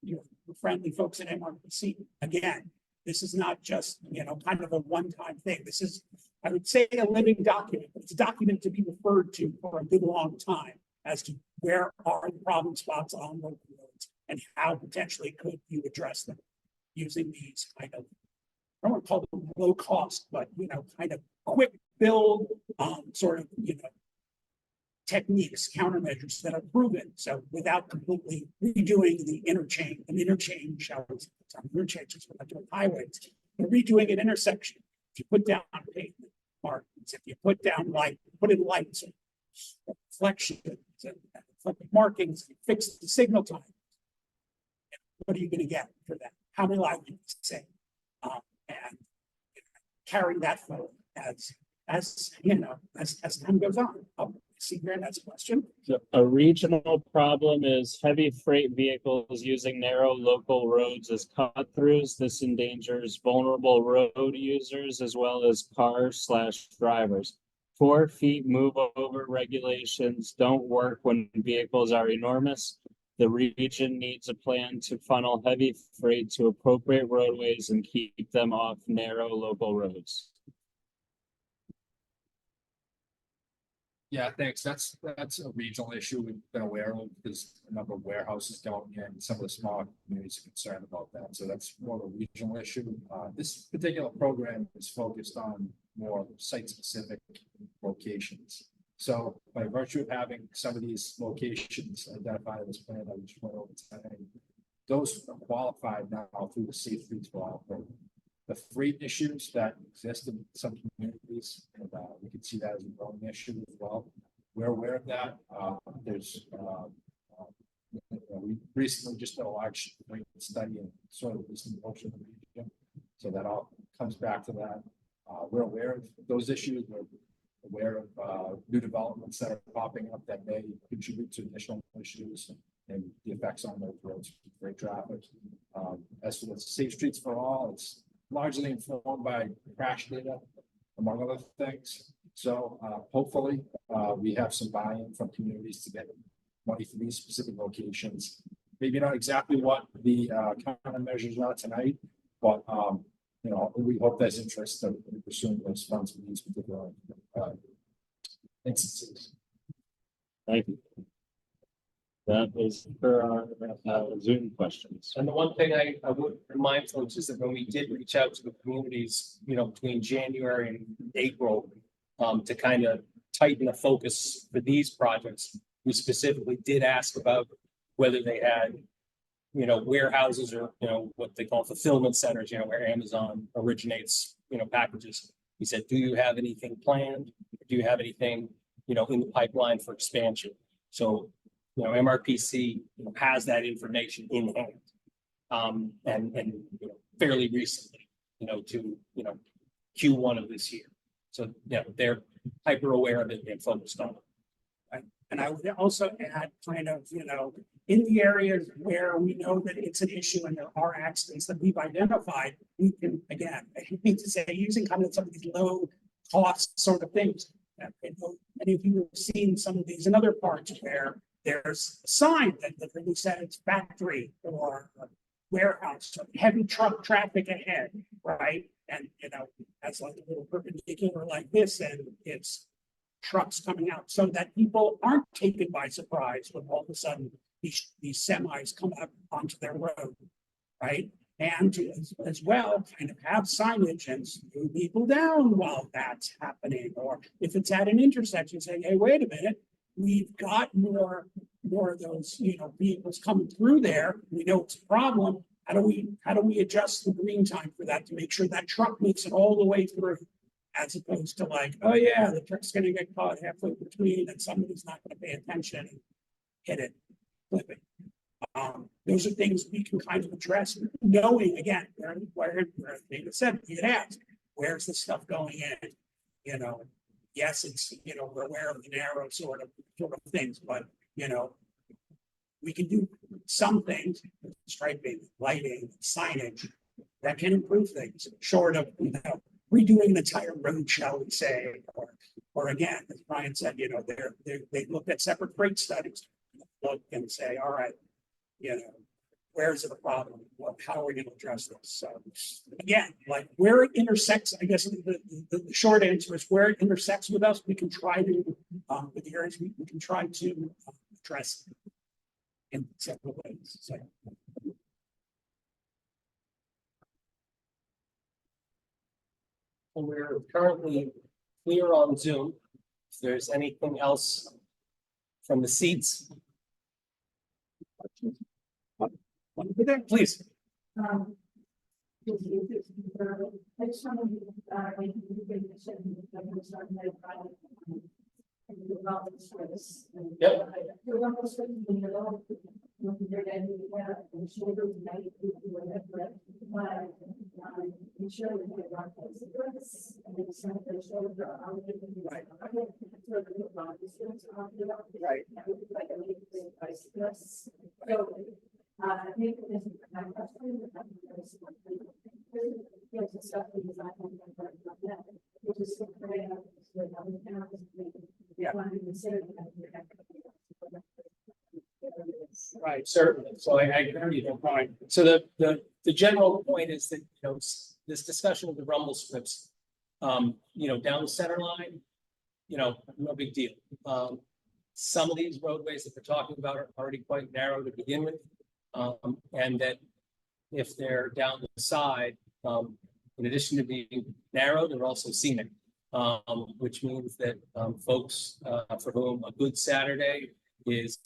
Speaker 2: your friendly folks at MRPC? Again, this is not just kind of a one-time thing. This is I would say a living document, but it's a document to be referred to for a good long time as to where are the problem spots on local roads and how potentially could you address them using these kind of, I don't want to call them low cost, but kind of quick build, sort of, techniques, countermeasures that are proven. So without completely redoing the interchange, interchanges we're not doing highways, but redoing an intersection. If you put down pavement markings, if you put down put in lights, reflections, markings, fix the signal time. What are you going to get for that? How many lives you say? And carry that forward as time goes on. See here, that's a question.
Speaker 4: A regional problem is heavy freight vehicles using narrow local roads as cut-throughs. This endangers vulnerable road users as well as car/drivers. 4 feet move over regulations don't work when vehicles are enormous. The region needs a plan to funnel heavy freight to appropriate roadways and keep them off narrow local roads.
Speaker 5: Yeah, thanks. That's a regional issue we've been aware of because a number of warehouses going in, some of the smaller communities are concerned about that. So that's more of a regional issue. This particular program is focused on more site-specific locations. So by virtue of having some of these locations identified in this plan that we just went over today, those are qualified now through the Safe Streets for All program. The freight issues that exist in some communities, and we can see that as a growing issue as well. We're aware of that. We recently just did a large study in sort of this motion of the region, so that all comes back to that. We're aware of those issues. We're aware of new developments that are popping up that may contribute to additional issues and the effects on those roads for freight traffic. As for the Safe Streets for All, it's largely informed by crash data, among other things. So hopefully we have some buy-in from communities to get money for these specific locations. Maybe not exactly what the countermeasures are tonight, but we hope there's interest in pursuing those funds for these particular instances.
Speaker 4: Thank you. That is for our Zoom questions.
Speaker 1: And the one thing I would remind folks is that when we did reach out to the communities, between January and April, to kind of tighten the focus for these projects, we specifically did ask about whether they had, warehouses or, what they call fulfillment centers, where Amazon originates, packages. We said, do you have anything planned? Do you have anything, in the pipeline for expansion? So, MRPC has that information in hand, and fairly recently, to Q1 of this year. So they're hyper aware of it and focused on it.
Speaker 2: And I would also add kind of, in the areas where we know that it's an issue and there are accidents that we've identified, we can, again, I hate to say, using kind of some of these low cost sort of things. Many of you have seen some of these in other parts where there's a sign that literally said it's factory or warehouse, or heavy truck traffic ahead, right? And that's like a little perpendicular like this, and it's trucks coming out, so that people aren't taken by surprise when all of a sudden these semis come up onto their road, right? And to, as well, kind of have signage and slow people down while that's happening, or if it's at an intersection, saying, "Hey, wait a minute, we've got more of those, vehicles coming through there. We know it's a problem. How do we adjust the green time for that to make sure that truck makes it all the way through, as opposed to like, oh yeah, the truck's going to get caught halfway between, and somebody's not going to pay attention and hit it, flip it." Those are things we can kind of address, knowing again where David said you could ask, where's the stuff going in? Yes, it's we're aware of the narrow sort of things, but we can do some things, striping, lighting, signage, that can improve things, short of redoing an entire road, shall we say, or again, as Brian said, they looked at separate freight studies, look and say, all right, where is it a problem? How are we gonna address this? So again, like where it intersects, I guess the short answer is where it intersects with us, we can try to, with the areas we can try to address in several ways. So.
Speaker 1: We're currently clear on Zoom. If there's anything else from the seats. Please.
Speaker 3: I just want to make
Speaker 1: Yep.
Speaker 2: Right.
Speaker 3: I think my question
Speaker 2: Yeah.
Speaker 1: Right, certainly. So I agree with your point. So the general point is that, this discussion of the rumble strips, down the center line, no big deal. Some of these roadways that we're talking about are already quite narrow to begin with. And that if they're down the side, in addition to being narrow, they're also scenic. Which means that folks for whom a good Saturday is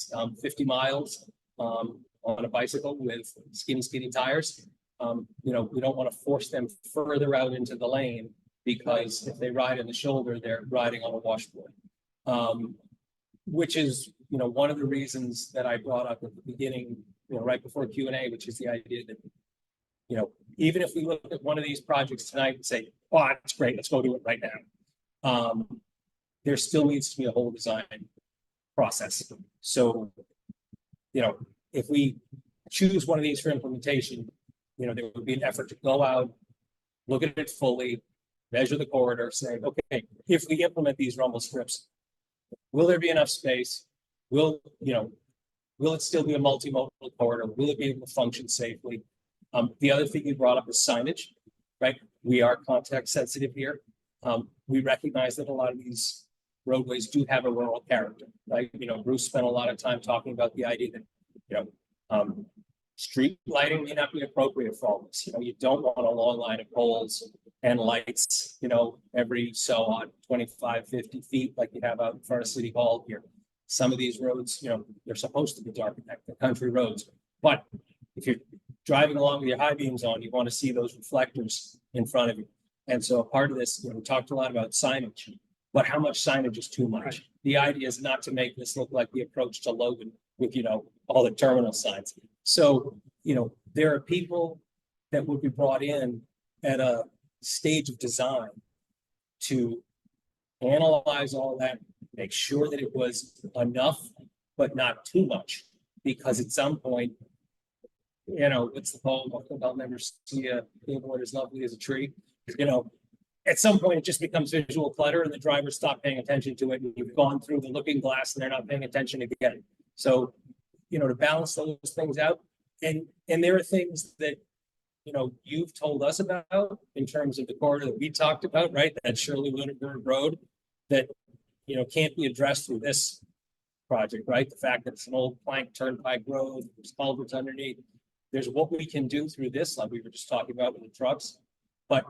Speaker 1: 50 miles on a bicycle with skinny tires. We don't want to force them further out into the lane because if they ride in the shoulder, they're riding on a washboard. Which is, one of the reasons that I brought up at the beginning, right before Q&A, which is the idea that, even if we look at one of these projects tonight and say, oh, that's great, let's go do it right now. There still needs to be a whole design process. So, if we choose one of these for implementation, there would be an effort to go out, look at it fully, measure the corridor, say, okay, if we implement these rumble strips, will there be enough space? Will it still be a multimodal corridor? Will it be able to function safely? The other thing you brought up is signage, right? We are context sensitive here. We recognize that a lot of these roadways do have a rural character, right? Bruce spent a lot of time talking about the idea that, street lighting may not be appropriate for all this. You don't want a long line of poles and lights, every so on 25, 50 feet like you have out in front of City Hall here. Some of these roads, they're supposed to be dark, they're country roads. But if you're driving along with your high beams on, you want to see those reflectors in front of you. And so a part of this, we talked a lot about signage, but how much signage is too much? Right. The idea is not to make this look like the approach to Logan with, all the terminal signs. So, there are people that would be brought in at a stage of design to analyze all that, make sure that it was enough, but not too much. Because at some point, what's the poem? I'll never see a billboard as lovely as a tree. At some point it just becomes visual clutter and the drivers stop paying attention to it. And you've gone through the looking glass and they're not paying attention again. So, to balance those things out. And there are things that, you've told us about in terms of the corridor that we talked about, right? That Shirley-Lunenburg Road that, can't be addressed through this project, right? The fact that it's an old plank turnpike road, there's culverts underneath. There's what we can do through this, like we were just talking about with the trucks. But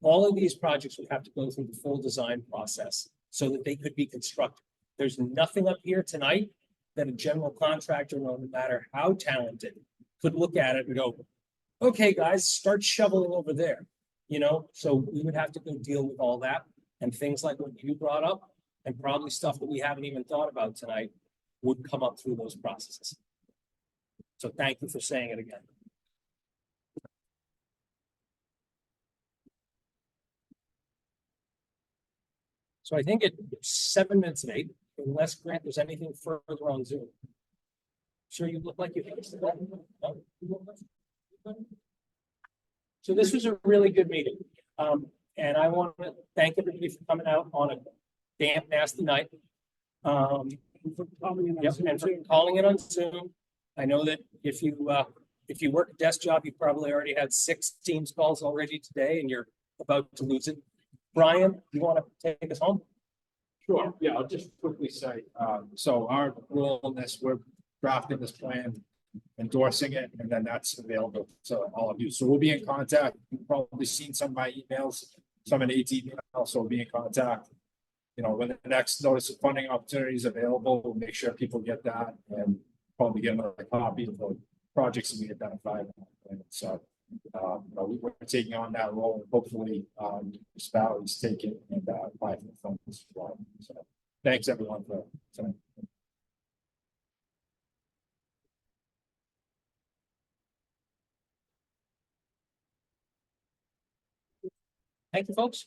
Speaker 1: all of these projects would have to go through the full design process so that they could be constructed. There's nothing up here tonight that a general contractor, no matter how talented, could look at it and go, okay, guys, start shoveling over there. So we would have to go deal with all that and things like what you brought up and probably stuff that we haven't even thought about tonight would come up through those processes. So thank you for saying it again. So I think it's 7 minutes of 8, unless Grant, there's anything further on Zoom. Sure, you look like you finished it. No? So this was a really good meeting. And I want to thank everybody for coming out on a damp, nasty night.
Speaker 2: For calling in on
Speaker 1: Yep,
Speaker 2: Zoom
Speaker 1: and for
Speaker 2: too.
Speaker 1: calling it on Zoom. I know that if you If you work a desk job, you probably already had 6 Teams calls already today and you're about to lose it. Brian, you want to take us home?
Speaker 5: Sure, yeah, I'll just quickly say, so our role in this, we're drafting this plan, endorsing it, and then that's available to all of you. So we'll be in contact. You've probably seen some of my emails, some in emails, so we'll be in contact. You know, when the next notice of funding opportunity is available, we'll make sure people get that and probably get another copy of the projects that we identified. And so, we're taking on that role and hopefully, municipalities take it and, apply for the funds as well. So, thanks everyone for tonight.
Speaker 1: Thank you, folks.